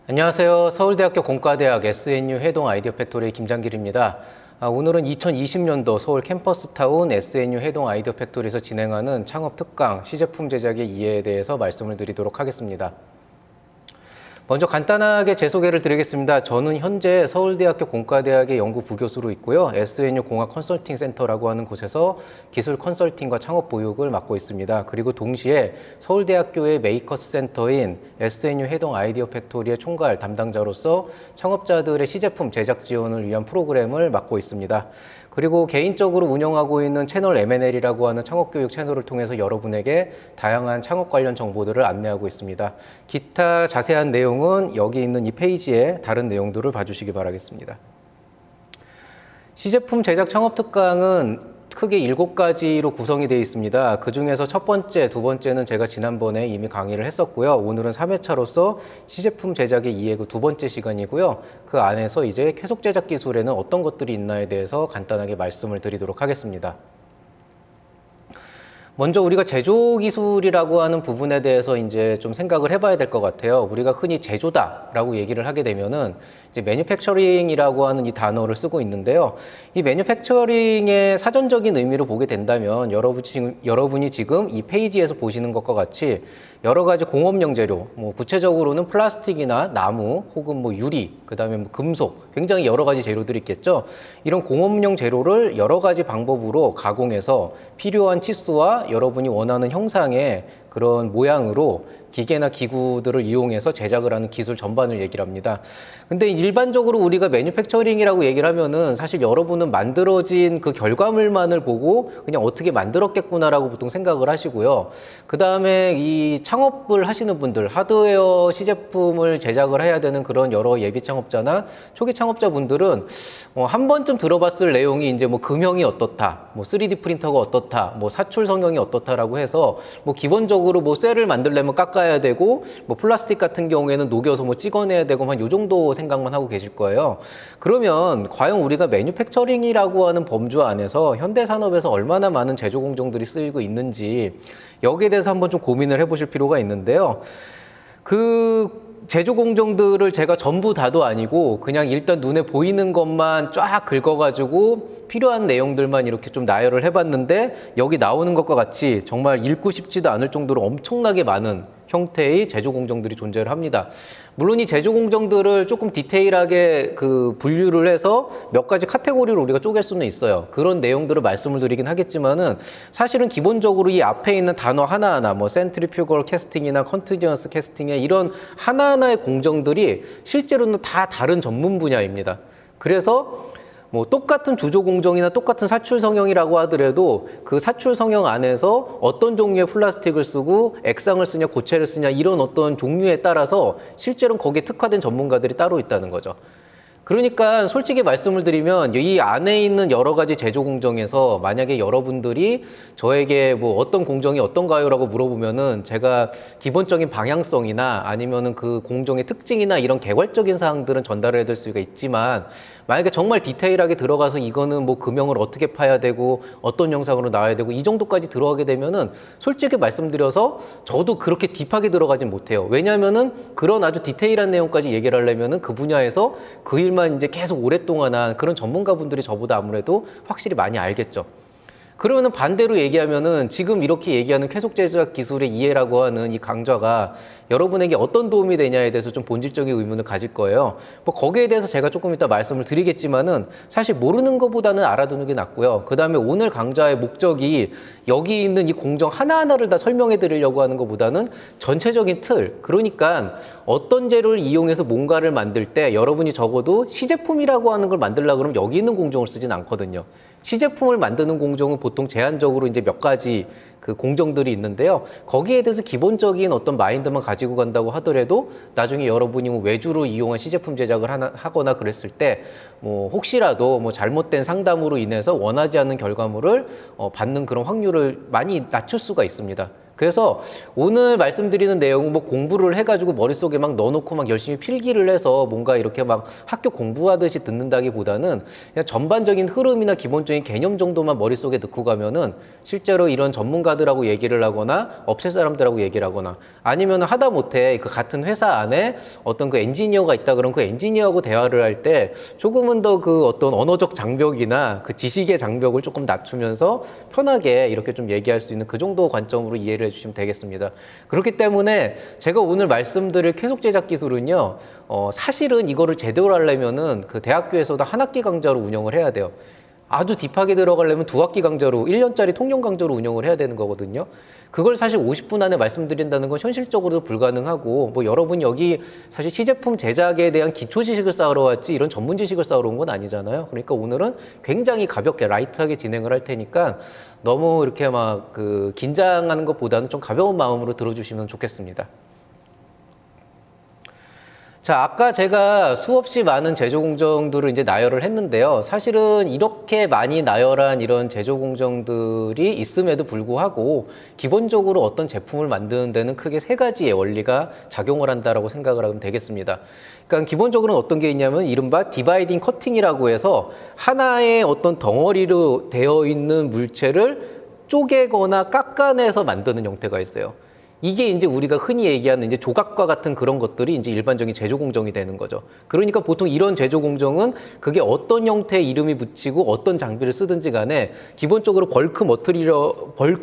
안녕하세요. 서울대학교 공과대학 SNU 회동 아이디어 팩토리 김장길입니다. 오늘은 2020년도 서울 캠퍼스타운 SNU 회동 아이디어 팩토리에서 진행하는 창업 특강 시제품 제작의 이해에 대해서 말씀을 드리도록 하겠습니다. 먼저 간단하게 제 소개를 드리겠습니다. 저는 현재 서울대학교 공과대학의 연구 부교수로 있고요. SNU 공학 컨설팅 센터라고 하는 곳에서 기술 컨설팅과 창업 보육을 맡고 있습니다. 그리고 동시에 서울대학교의 메이커스 센터인 SNU 회동 아이디어 팩토리의 총괄 담당자로서 창업자들의 시제품 제작 지원을 위한 프로그램을 맡고 있습니다. 그리고 개인적으로 운영하고 있는 채널 M&L이라고 하는 창업교육 채널을 통해서 여러분에게 다양한 창업 관련 정보들을 안내하고 있습니다. 기타 자세한 내용은 여기 있는 이 페이지에 다른 내용들을 봐주시기 바라겠습니다. 시제품 제작 창업 특강은 크게 7가지로 구성이 되어 있습니다. 그 중에서 첫 번째, 두 번째는 제가 지난번에 이미 강의를 했었고요. 오늘은 3회차로서 시제품 제작의 이해 그 두 번째 시간이고요. 그 안에서 이제 계속 제작 기술에는 어떤 것들이 있나에 대해서 간단하게 말씀을 드리도록 하겠습니다. 먼저 우리가 제조 기술이라고 하는 부분에 대해서 이제 좀 생각을 해봐야 될 것 같아요. 우리가 흔히 제조다라고 얘기를 하게 되면은 이제 매뉴팩처링이라고 하는 이 단어를 쓰고 있는데요. 이 매뉴팩처링의 사전적인 의미로 보게 된다면 여러분이 지금 이 페이지에서 보시는 것과 같이 여러 가지 공업용 재료, 구체적으로는 플라스틱이나 나무 혹은 유리, 그 다음에 금속, 굉장히 여러 가지 재료들이 있겠죠. 이런 공업용 재료를 여러 가지 방법으로 가공해서 필요한 치수와 여러분이 원하는 형상의 그런 모양으로 기계나 기구들을 이용해서 제작을 하는 기술 전반을 얘기를 합니다. 근데 일반적으로 우리가 매뉴팩처링이라고 얘기를 하면은 사실 여러분은 만들어진 그 결과물만을 보고 그냥 어떻게 만들었겠구나라고 보통 생각을 하시고요. 그 다음에 이 창업을 하시는 분들, 하드웨어 시제품을 제작을 해야 되는 그런 여러 예비 창업자나 초기 창업자분들은 한 번쯤 들어봤을 내용이 이제 금형이 어떻다, 3D 프린터가 어떻다, 사출 성형이 어떻다라고 해서 기본적으로 셀을 만들려면 깎아야 되고 플라스틱 같은 경우에는 녹여서 찍어내야 되고 한 요 정도 생각만 하고 계실 거예요. 그러면 과연 우리가 매뉴팩처링이라고 하는 범주 안에서 현대 산업에서 얼마나 많은 제조 공정들이 쓰이고 있는지 여기에 대해서 한번 좀 고민을 해보실 필요가 있는데요. 그 제조 공정들을 제가 전부 다도 아니고 그냥 일단 눈에 보이는 것만 쫙 긁어가지고 필요한 내용들만 이렇게 좀 나열을 해봤는데 여기 나오는 것과 같이 정말 읽고 싶지도 않을 정도로 엄청나게 많은 형태의 제조 공정들이 존재를 합니다. 물론 이 제조 공정들을 조금 디테일하게 분류를 해서 몇 가지 카테고리로 우리가 쪼갤 수는 있어요. 그런 내용들을 말씀을 드리긴 하겠지만은 사실은 기본적으로 이 앞에 있는 단어 하나하나 센트리퓨걸 캐스팅이나 컨티뉴어스 캐스팅이나 이런 하나하나의 공정들이 실제로는 다 다른 전문 분야입니다. 그래서 똑같은 주조 공정이나 똑같은 사출 성형이라고 하더라도 그 사출 성형 안에서 어떤 종류의 플라스틱을 쓰고 액상을 쓰냐 고체를 쓰냐 이런 어떤 종류에 따라서 실제로는 거기에 특화된 전문가들이 따로 있다는 거죠. 그러니까 솔직히 말씀을 드리면 이 안에 있는 여러 가지 제조 공정에서 만약에 여러분들이 저에게 어떤 공정이 어떤가요? 라고 물어보면은 제가 기본적인 방향성이나 아니면은 그 공정의 특징이나 이런 개괄적인 사항들은 전달을 해드릴 수가 있지만 만약에 정말 디테일하게 들어가서 이거는 금형을 어떻게 파야 되고 어떤 영상으로 나와야 되고 이 정도까지 들어가게 되면은 솔직히 말씀드려서 저도 그렇게 딥하게 들어가진 못해요. 왜냐면은 그런 아주 디테일한 내용까지 얘기를 하려면은 그 분야에서 그 일만 이제 계속 오랫동안 한 그런 전문가분들이 저보다 아무래도 확실히 많이 알겠죠. 그러면은 반대로 얘기하면은 지금 이렇게 얘기하는 계속 제작 기술의 이해라고 하는 이 강좌가 여러분에게 어떤 도움이 되냐에 대해서 좀 본질적인 의문을 가질 거예요. 거기에 대해서 제가 조금 이따 말씀을 드리겠지만은 사실 모르는 것보다는 알아두는 게 낫고요. 그 다음에 오늘 강좌의 목적이 여기 있는 이 공정 하나하나를 다 설명해 드리려고 하는 것보다는 전체적인 틀, 그러니까 어떤 재료를 이용해서 뭔가를 만들 때 여러분이 적어도 시제품이라고 하는 걸 만들려고 그러면 여기 있는 공정을 쓰진 않거든요. 시제품을 만드는 공정은 보통 제한적으로 이제 몇 가지 그 공정들이 있는데요. 거기에 대해서 기본적인 어떤 마인드만 가지고 간다고 하더라도 나중에 여러분이 외주로 이용한 시제품 제작을 하거나 그랬을 때 혹시라도 잘못된 상담으로 인해서 원하지 않는 결과물을 받는 그런 확률을 많이 낮출 수가 있습니다. 그래서 오늘 말씀드리는 내용은 뭐 공부를 해가지고 머릿속에 막 넣어놓고 막 열심히 필기를 해서 뭔가 이렇게 막 학교 공부하듯이 듣는다기보다는 그냥 전반적인 흐름이나 기본적인 개념 정도만 머릿속에 넣고 가면은 실제로 이런 전문가들하고 얘기를 하거나 업체 사람들하고 얘기를 하거나 아니면 하다 못해 그 같은 회사 안에 어떤 그 엔지니어가 있다 그러면 그 엔지니어하고 대화를 할 때 조금은 더 그 어떤 언어적 장벽이나 그 지식의 장벽을 조금 낮추면서 편하게 이렇게 좀 얘기할 수 있는 그 정도 관점으로 이해를 해주시면 되겠습니다. 그렇기 때문에 제가 오늘 말씀드릴 계속 제작 기술은요, 사실은 이거를 제대로 하려면은 그 대학교에서도 한 학기 강좌로 운영을 해야 돼요. 아주 딥하게 들어가려면 2학기 강좌로 1년짜리 통영 강좌로 운영을 해야 되는 거거든요. 그걸 사실 50분 안에 말씀드린다는 건 현실적으로도 불가능하고 뭐 여러분 여기 사실 시제품 제작에 대한 기초 지식을 쌓으러 왔지 이런 전문 지식을 쌓으러 온 건 아니잖아요. 그러니까 오늘은 굉장히 가볍게 라이트하게 진행을 할 테니까 너무 이렇게 막 그 긴장하는 것보다는 좀 가벼운 마음으로 들어주시면 좋겠습니다. 자, 아까 제가 수없이 많은 제조 공정들을 이제 나열을 했는데요. 사실은 이렇게 많이 나열한 이런 제조 공정들이 있음에도 불구하고 기본적으로 어떤 제품을 만드는 데는 크게 세 가지의 원리가 작용을 한다라고 생각을 하면 되겠습니다. 그러니까 기본적으로는 어떤 게 있냐면 이른바 디바이딩 커팅이라고 해서 하나의 어떤 덩어리로 되어 있는 물체를 쪼개거나 깎아내서 만드는 형태가 있어요. 이게 이제 우리가 흔히 얘기하는 이제 조각과 같은 그런 것들이 이제 일반적인 제조 공정이 되는 거죠. 그러니까 보통 이런 제조 공정은 그게 어떤 형태의 이름이 붙이고 어떤 장비를 쓰든지 간에 기본적으로 벌크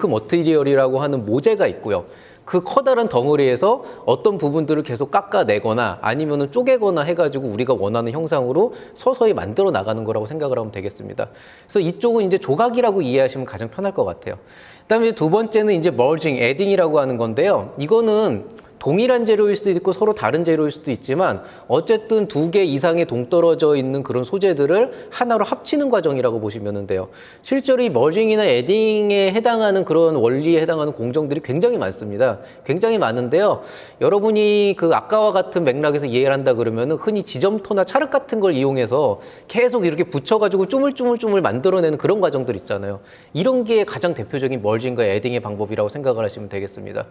머티리얼이라고 하는 모재가 있고요. 그 커다란 덩어리에서 어떤 부분들을 계속 깎아내거나 아니면은 쪼개거나 해가지고 우리가 원하는 형상으로 서서히 만들어 나가는 거라고 생각을 하면 되겠습니다. 그래서 이쪽은 이제 조각이라고 이해하시면 가장 편할 것 같아요. 그다음에 두 번째는 이제 멀징, 에딩이라고 하는 건데요. 이거는 동일한 재료일 수도 있고 서로 다른 재료일 수도 있지만 어쨌든 두 개 이상의 동떨어져 있는 그런 소재들을 하나로 합치는 과정이라고 보시면 돼요. 실제로 이 멀징이나 에딩에 해당하는 그런 원리에 해당하는 공정들이 굉장히 많습니다. 굉장히 많은데요. 여러분이 그 아까와 같은 맥락에서 이해를 한다 그러면은 흔히 지점토나 찰흙 같은 걸 이용해서 계속 이렇게 붙여가지고 쪼물쪼물쪼물 만들어내는 그런 과정들 있잖아요. 이런 게 가장 대표적인 멀징과 에딩의 방법이라고 생각을 하시면 되겠습니다.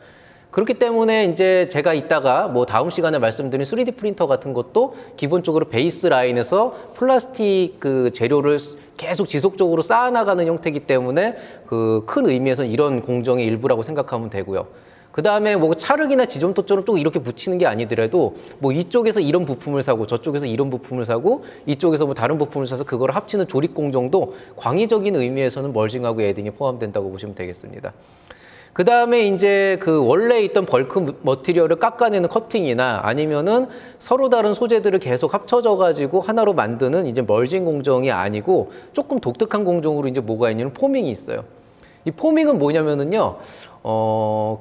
그렇기 때문에 이제 제가 이따가 뭐 다음 시간에 말씀드린 3D 프린터 같은 것도 기본적으로 베이스 라인에서 플라스틱 그 재료를 계속 지속적으로 쌓아나가는 형태이기 때문에 그 큰 의미에서는 이런 공정의 일부라고 생각하면 되고요. 그 다음에 뭐 찰흙이나 지점토처럼 또 이렇게 붙이는 게 아니더라도 뭐 이쪽에서 이런 부품을 사고 저쪽에서 이런 부품을 사고 이쪽에서 뭐 다른 부품을 사서 그걸 합치는 조립 공정도 광의적인 의미에서는 멀징하고 에딩에 포함된다고 보시면 되겠습니다. 그 다음에 이제 그 원래 있던 벌크 머티리얼을 깎아내는 커팅이나 아니면은 서로 다른 소재들을 계속 합쳐져 가지고 하나로 만드는 이제 멀징 공정이 아니고 조금 독특한 공정으로 이제 뭐가 있냐면 포밍이 있어요. 이 포밍은 뭐냐면은요,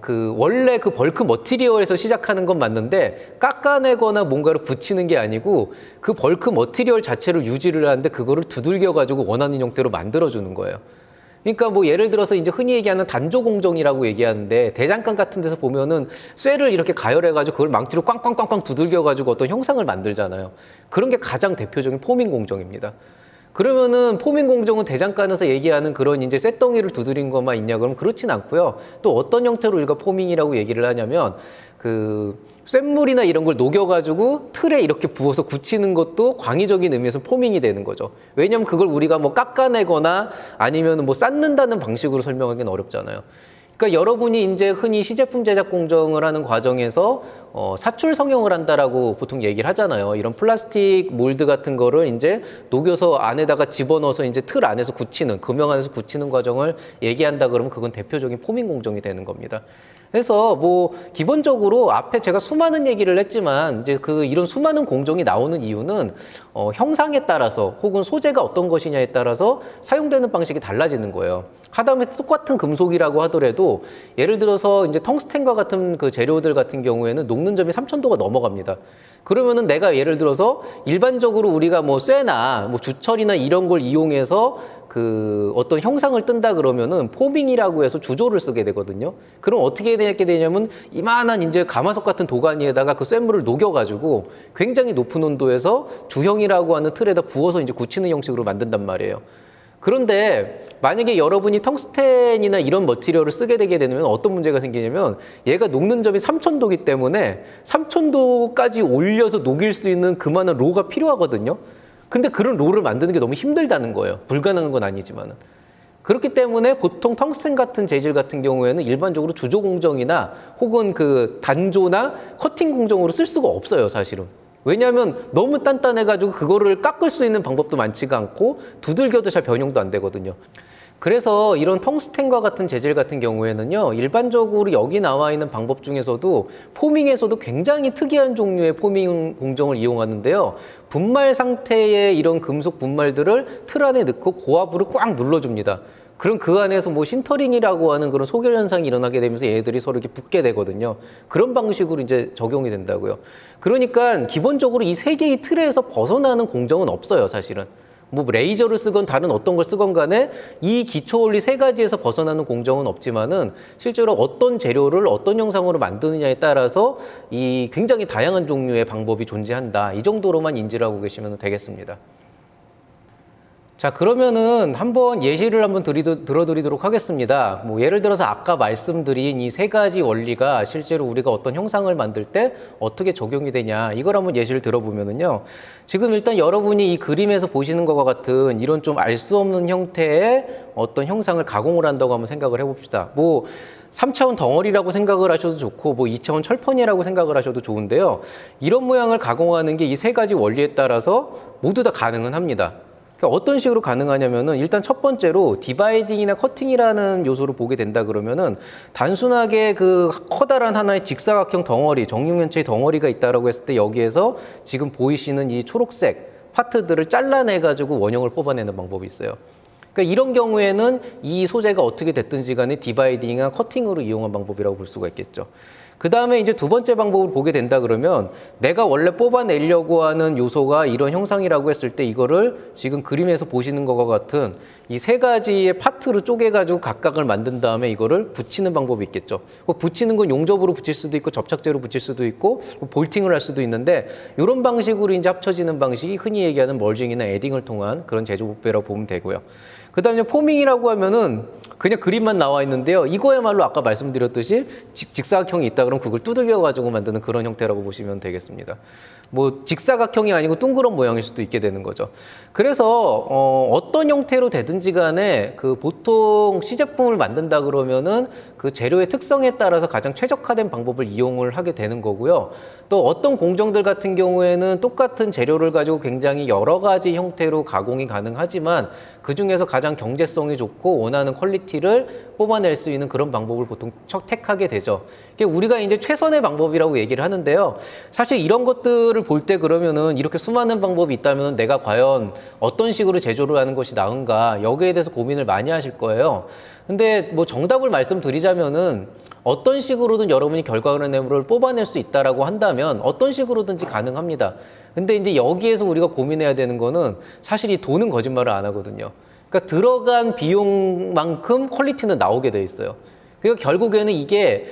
그 원래 그 벌크 머티리얼에서 시작하는 건 맞는데 깎아내거나 뭔가를 붙이는 게 아니고 그 벌크 머티리얼 자체를 유지를 하는데 그거를 두들겨 가지고 원하는 형태로 만들어주는 거예요. 그러니까 뭐 예를 들어서 이제 흔히 얘기하는 단조 공정이라고 얘기하는데 대장간 같은 데서 보면은 쇠를 이렇게 가열해가지고 그걸 망치로 꽝꽝꽝꽝 두들겨가지고 어떤 형상을 만들잖아요. 그런 게 가장 대표적인 포밍 공정입니다. 그러면은 포밍 공정은 대장간에서 얘기하는 그런 이제 쇳덩이를 두드린 것만 있냐 그러면 그렇진 않고요. 또 어떤 형태로 우리가 포밍이라고 얘기를 하냐면 그 쇳물이나 이런 걸 녹여가지고 틀에 이렇게 부어서 굳히는 것도 광의적인 의미에서 포밍이 되는 거죠. 왜냐면 그걸 우리가 뭐 깎아내거나 아니면 뭐 쌓는다는 방식으로 설명하기는 어렵잖아요. 그러니까 여러분이 이제 흔히 시제품 제작 공정을 하는 과정에서 사출 성형을 한다라고 보통 얘기를 하잖아요. 이런 플라스틱 몰드 같은 거를 이제 녹여서 안에다가 집어넣어서 이제 틀 안에서 굳히는, 금형 안에서 굳히는 과정을 얘기한다 그러면 그건 대표적인 포밍 공정이 되는 겁니다. 그래서 뭐 기본적으로 앞에 제가 수많은 얘기를 했지만 이제 그 이런 수많은 공정이 나오는 이유는 형상에 따라서 혹은 소재가 어떤 것이냐에 따라서 사용되는 방식이 달라지는 거예요. 하다못해 똑같은 금속이라고 하더라도 예를 들어서 이제 텅스텐과 같은 그 재료들 같은 경우에는 녹는 점이 3000도가 넘어갑니다. 그러면은 내가 예를 들어서 일반적으로 우리가 뭐 쇠나 뭐 주철이나 이런 걸 이용해서 그 어떤 형상을 뜬다 그러면은 포밍이라고 해서 주조를 쓰게 되거든요. 그럼 어떻게 되냐면 이만한 이제 가마솥 같은 도가니에다가 그 쇳물을 녹여가지고 굉장히 높은 온도에서 주형이라고 하는 틀에다 부어서 이제 굳히는 형식으로 만든단 말이에요. 그런데 만약에 여러분이 텅스텐이나 이런 머티리얼을 쓰게 되게 되면 어떤 문제가 생기냐면 얘가 녹는 점이 3000도이기 때문에 3000도까지 올려서 녹일 수 있는 그만한 로가 필요하거든요. 근데 그런 로를 만드는 게 너무 힘들다는 거예요. 불가능한 건 아니지만은. 그렇기 때문에 보통 텅스텐 같은 재질 같은 경우에는 일반적으로 주조 공정이나 혹은 그 단조나 커팅 공정으로 쓸 수가 없어요, 사실은. 왜냐하면 너무 단단해가지고 그거를 깎을 수 있는 방법도 많지가 않고 두들겨도 잘 변형도 안 되거든요. 그래서 이런 텅스텐과 같은 재질 같은 경우에는요, 일반적으로 여기 나와 있는 방법 중에서도 포밍에서도 굉장히 특이한 종류의 포밍 공정을 이용하는데요. 분말 상태의 이런 금속 분말들을 틀 안에 넣고 고압으로 꽉 눌러줍니다. 그럼 그 안에서 뭐 신터링이라고 하는 그런 소결 현상이 일어나게 되면서 얘네들이 서로 이렇게 붙게 되거든요. 그런 방식으로 이제 적용이 된다고요. 그러니까 기본적으로 이 세 개의 틀에서 벗어나는 공정은 없어요, 사실은. 뭐 레이저를 쓰건 다른 어떤 걸 쓰건 간에 이 기초 원리 세 가지에서 벗어나는 공정은 없지만은 실제로 어떤 재료를 어떤 형상으로 만드느냐에 따라서 이 굉장히 다양한 종류의 방법이 존재한다. 이 정도로만 인지를 하고 계시면 되겠습니다. 자, 그러면은 한번 예시를 한번 들어드리도록 하겠습니다. 뭐 예를 들어서 아까 말씀드린 이 세 가지 원리가 실제로 우리가 어떤 형상을 만들 때 어떻게 적용이 되냐, 이걸 한번 예시를 들어보면은요. 지금 일단 여러분이 이 그림에서 보시는 것과 같은 이런 좀 알 수 없는 형태의 어떤 형상을 가공을 한다고 한번 생각을 해봅시다. 뭐 3차원 덩어리라고 생각을 하셔도 좋고 뭐 2차원 철판이라고 생각을 하셔도 좋은데요. 이런 모양을 가공하는 게 이 세 가지 원리에 따라서 모두 다 가능은 합니다. 그러니까 어떤 식으로 가능하냐면은 일단 첫 번째로 디바이딩이나 커팅이라는 요소를 보게 된다 그러면은 단순하게 그 커다란 하나의 직사각형 덩어리, 정육면체의 덩어리가 있다라고 했을 때 여기에서 지금 보이시는 이 초록색 파트들을 잘라내 가지고 원형을 뽑아내는 방법이 있어요. 그러니까 이런 경우에는 이 소재가 어떻게 됐든지 간에 디바이딩이나 커팅으로 이용한 방법이라고 볼 수가 있겠죠. 그 다음에 이제 두 번째 방법을 보게 된다 그러면 내가 원래 뽑아내려고 하는 요소가 이런 형상이라고 했을 때 이거를 지금 그림에서 보시는 것과 같은 이 세 가지의 파트로 쪼개가지고 각각을 만든 다음에 이거를 붙이는 방법이 있겠죠. 붙이는 건 용접으로 붙일 수도 있고 접착제로 붙일 수도 있고 볼팅을 할 수도 있는데 이런 방식으로 이제 합쳐지는 방식이 흔히 얘기하는 멀징이나 에딩을 통한 그런 제조법이라고 보면 되고요. 그 다음에 포밍이라고 하면은 그냥 그림만 나와 있는데요. 이거야말로 아까 말씀드렸듯이 직사각형이 있다 그러면 그걸 두들겨가지고 만드는 그런 형태라고 보시면 되겠습니다. 뭐 직사각형이 아니고 둥그런 모양일 수도 있게 되는 거죠. 그래서 어떤 형태로 되든지 간에 그 보통 시제품을 만든다 그러면은 그 재료의 특성에 따라서 가장 최적화된 방법을 이용을 하게 되는 거고요. 또 어떤 공정들 같은 경우에는 똑같은 재료를 가지고 굉장히 여러 가지 형태로 가공이 가능하지만 그 중에서 가장 경제성이 좋고 원하는 퀄리티를 뽑아낼 수 있는 그런 방법을 보통 택하게 되죠. 우리가 이제 최선의 방법이라고 얘기를 하는데요. 사실 이런 것들을 볼 때 그러면은 이렇게 수많은 방법이 있다면 내가 과연 어떤 식으로 제조를 하는 것이 나은가 여기에 대해서 고민을 많이 하실 거예요. 근데 뭐 정답을 말씀드리자면은 어떤 식으로든 여러분이 결과물을 뽑아낼 수 있다라고 한다면 어떤 식으로든지 가능합니다. 근데 이제 여기에서 우리가 고민해야 되는 거는 사실 이 돈은 거짓말을 안 하거든요. 그러니까 들어간 비용만큼 퀄리티는 나오게 돼 있어요. 그러니까 결국에는 이게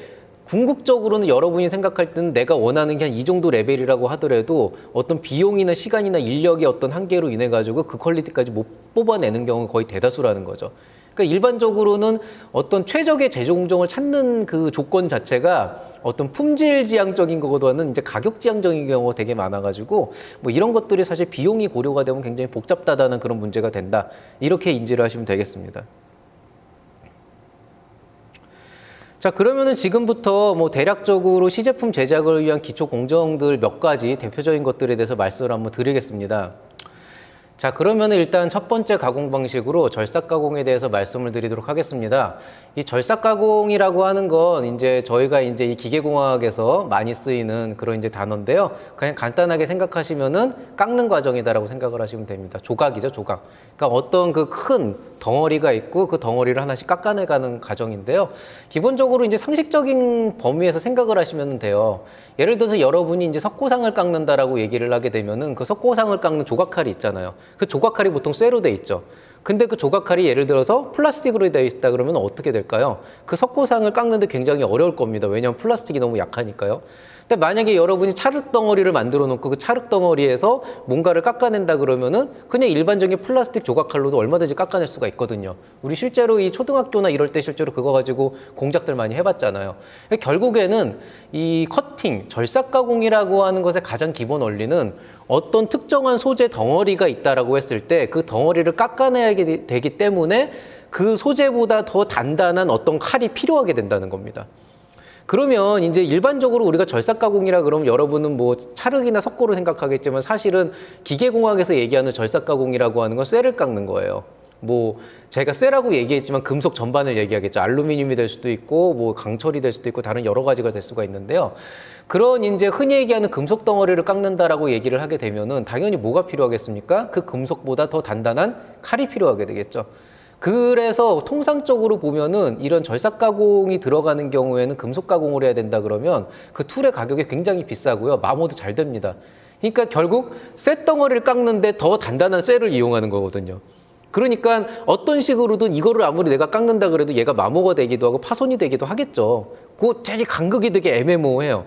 궁극적으로는 여러분이 생각할 때는 내가 원하는 게 한 이 정도 레벨이라고 하더라도 어떤 비용이나 시간이나 인력의 어떤 한계로 인해 가지고 그 퀄리티까지 못 뽑아내는 경우가 거의 대다수라는 거죠. 그러니까 일반적으로는 어떤 최적의 제조 공정을 찾는 그 조건 자체가 어떤 품질 지향적인 것보다는 이제 가격 지향적인 경우가 되게 많아가지고 뭐 이런 것들이 사실 비용이 고려가 되면 굉장히 복잡하다는 그런 문제가 된다. 이렇게 인지를 하시면 되겠습니다. 자, 그러면은 지금부터 뭐 대략적으로 시제품 제작을 위한 기초 공정들 몇 가지 대표적인 것들에 대해서 말씀을 한번 드리겠습니다. 자, 그러면은 일단 첫 번째 가공 방식으로 절삭 가공에 대해서 말씀을 드리도록 하겠습니다. 이 절삭 가공이라고 하는 건 이제 저희가 이제 이 기계공학에서 많이 쓰이는 그런 이제 단어인데요. 그냥 간단하게 생각하시면은 깎는 과정이다라고 생각을 하시면 됩니다. 조각이죠, 조각. 그러니까 어떤 그 큰 덩어리가 있고 그 덩어리를 하나씩 깎아내가는 과정인데요. 기본적으로 이제 상식적인 범위에서 생각을 하시면 돼요. 예를 들어서 여러분이 이제 석고상을 깎는다라고 얘기를 하게 되면은 그 석고상을 깎는 조각칼이 있잖아요. 그 조각칼이 보통 쇠로 돼 있죠. 근데 그 조각칼이 예를 들어서 플라스틱으로 되어 있다 그러면 어떻게 될까요? 그 석고상을 깎는데 굉장히 어려울 겁니다. 왜냐하면 플라스틱이 너무 약하니까요. 근데 만약에 여러분이 찰흙 덩어리를 만들어 놓고 그 찰흙 덩어리에서 뭔가를 깎아낸다 그러면은 그냥 일반적인 플라스틱 조각칼로도 얼마든지 깎아낼 수가 있거든요. 우리 실제로 이 초등학교나 이럴 때 실제로 그거 가지고 공작들 많이 해봤잖아요. 결국에는 이 커팅, 절삭 가공이라고 하는 것의 가장 기본 원리는 어떤 특정한 소재 덩어리가 있다라고 했을 때 그 덩어리를 깎아내야 되기 때문에 그 소재보다 더 단단한 어떤 칼이 필요하게 된다는 겁니다. 그러면 이제 일반적으로 우리가 절삭 가공이라 그러면 여러분은 뭐 찰흙이나 석고로 생각하겠지만 사실은 기계공학에서 얘기하는 절삭 가공이라고 하는 건 쇠를 깎는 거예요. 뭐 제가 쇠라고 얘기했지만 금속 전반을 얘기하겠죠. 알루미늄이 될 수도 있고 뭐 강철이 될 수도 있고 다른 여러 가지가 될 수가 있는데요. 그런 이제 흔히 얘기하는 금속 덩어리를 깎는다라고 얘기를 하게 되면은 당연히 뭐가 필요하겠습니까? 그 금속보다 더 단단한 칼이 필요하게 되겠죠. 그래서 통상적으로 보면은 이런 절삭 가공이 들어가는 경우에는 금속 가공을 해야 된다 그러면 그 툴의 가격이 굉장히 비싸고요. 마모도 잘 됩니다. 그러니까 결국 쇠 덩어리를 깎는데 더 단단한 쇠를 이용하는 거거든요. 그러니까 어떤 식으로든 이거를 아무리 내가 깎는다 그래도 얘가 마모가 되기도 하고 파손이 되기도 하겠죠. 그거 되게 간극이 되게 애매모호해요.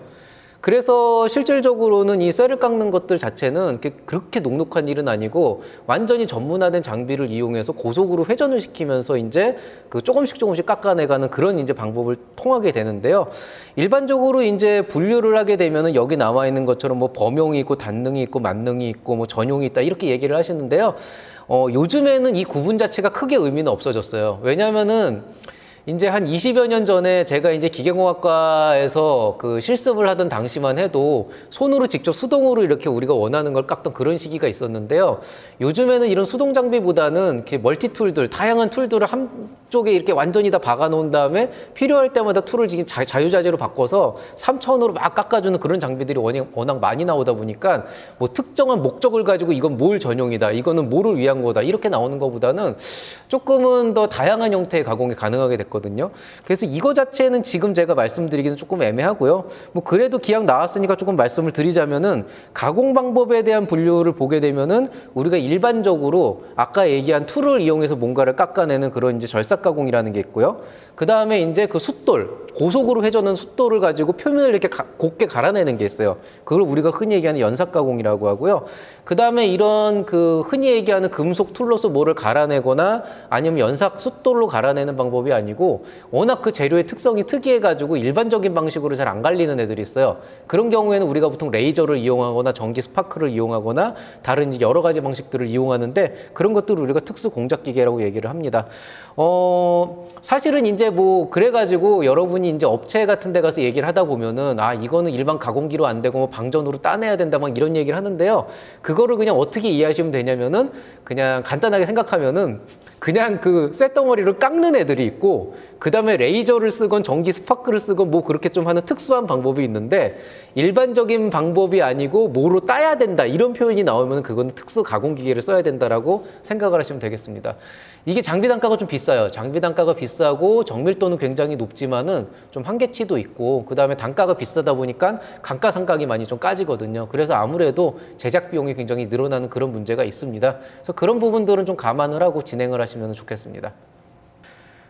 그래서 실질적으로는 이 쇠를 깎는 것들 자체는 그렇게 녹록한 일은 아니고 완전히 전문화된 장비를 이용해서 고속으로 회전을 시키면서 이제 그 조금씩 깎아내가는 그런 이제 방법을 통하게 되는데요. 일반적으로 이제 분류를 하게 되면은 여기 나와 있는 것처럼 뭐 범용이 있고 단능이 있고 만능이 있고 뭐 전용이 있다 이렇게 얘기를 하시는데요. 요즘에는 이 구분 자체가 크게 의미는 없어졌어요. 왜냐면은 이제 한 20여 년 전에 제가 이제 기계공학과에서 그 실습을 하던 당시만 해도 손으로 직접 수동으로 이렇게 우리가 원하는 걸 깎던 그런 시기가 있었는데요. 요즘에는 이런 수동 장비보다는 이렇게 멀티 툴들, 다양한 툴들을 한쪽에 이렇게 완전히 다 박아 놓은 다음에 필요할 때마다 툴을 자유자재로 바꿔서 3차원으로 막 깎아주는 그런 장비들이 워낙 많이 나오다 보니까 뭐 특정한 목적을 가지고 이건 뭘 전용이다, 이거는 뭐를 위한 거다 이렇게 나오는 것보다는 조금은 더 다양한 형태의 가공이 가능하게 됐거든요. 그래서 이거 자체는 지금 제가 말씀드리기는 조금 애매하고요. 뭐 그래도 기왕 나왔으니까 조금 말씀을 드리자면은 가공 방법에 대한 분류를 보게 되면은 우리가 일반적으로 아까 얘기한 툴을 이용해서 뭔가를 깎아내는 그런 이제 절삭 가공이라는 게 있고요. 그 다음에 이제 그 숫돌, 고속으로 회전하는 숫돌을 가지고 표면을 이렇게 곱게 갈아내는 게 있어요. 그걸 우리가 흔히 얘기하는 연삭 가공이라고 하고요. 그 다음에 이런 그 흔히 얘기하는 금속 툴로서 뭐를 갈아내거나 아니면 연삭 숫돌로 갈아내는 방법이 아니고 워낙 그 재료의 특성이 특이해가지고 일반적인 방식으로 잘 안 갈리는 애들이 있어요. 그런 경우에는 우리가 보통 레이저를 이용하거나 전기 스파크를 이용하거나 다른 여러 가지 방식들을 이용하는데 그런 것들을 우리가 특수 공작 기계라고 얘기를 합니다. 사실은 이제 뭐 그래가지고 여러분이 이제 업체 같은 데 가서 얘기를 하다 보면은 아 이거는 일반 가공기로 안 되고 뭐 방전으로 따내야 된다 막 이런 얘기를 하는데요. 그거를 그냥 어떻게 이해하시면 되냐면은 그냥 간단하게 생각하면은 그냥 그 쇳덩어리를 깎는 애들이 있고 그 다음에 레이저를 쓰건 전기 스파크를 쓰건 뭐 그렇게 좀 하는 특수한 방법이 있는데 일반적인 방법이 아니고 뭐로 따야 된다 이런 표현이 나오면 그건 특수 가공기계를 써야 된다라고 생각을 하시면 되겠습니다. 이게 장비 단가가 좀 비싸요. 장비 단가가 비싸고 정밀도는 굉장히 높지만은 좀 한계치도 있고 그 다음에 단가가 비싸다 보니까 감가상각이 많이 좀 까지거든요. 그래서 아무래도 제작 비용이 굉장히 늘어나는 그런 문제가 있습니다. 그래서 그런 부분들은 좀 감안을 하고 진행을 하시면 좋겠습니다.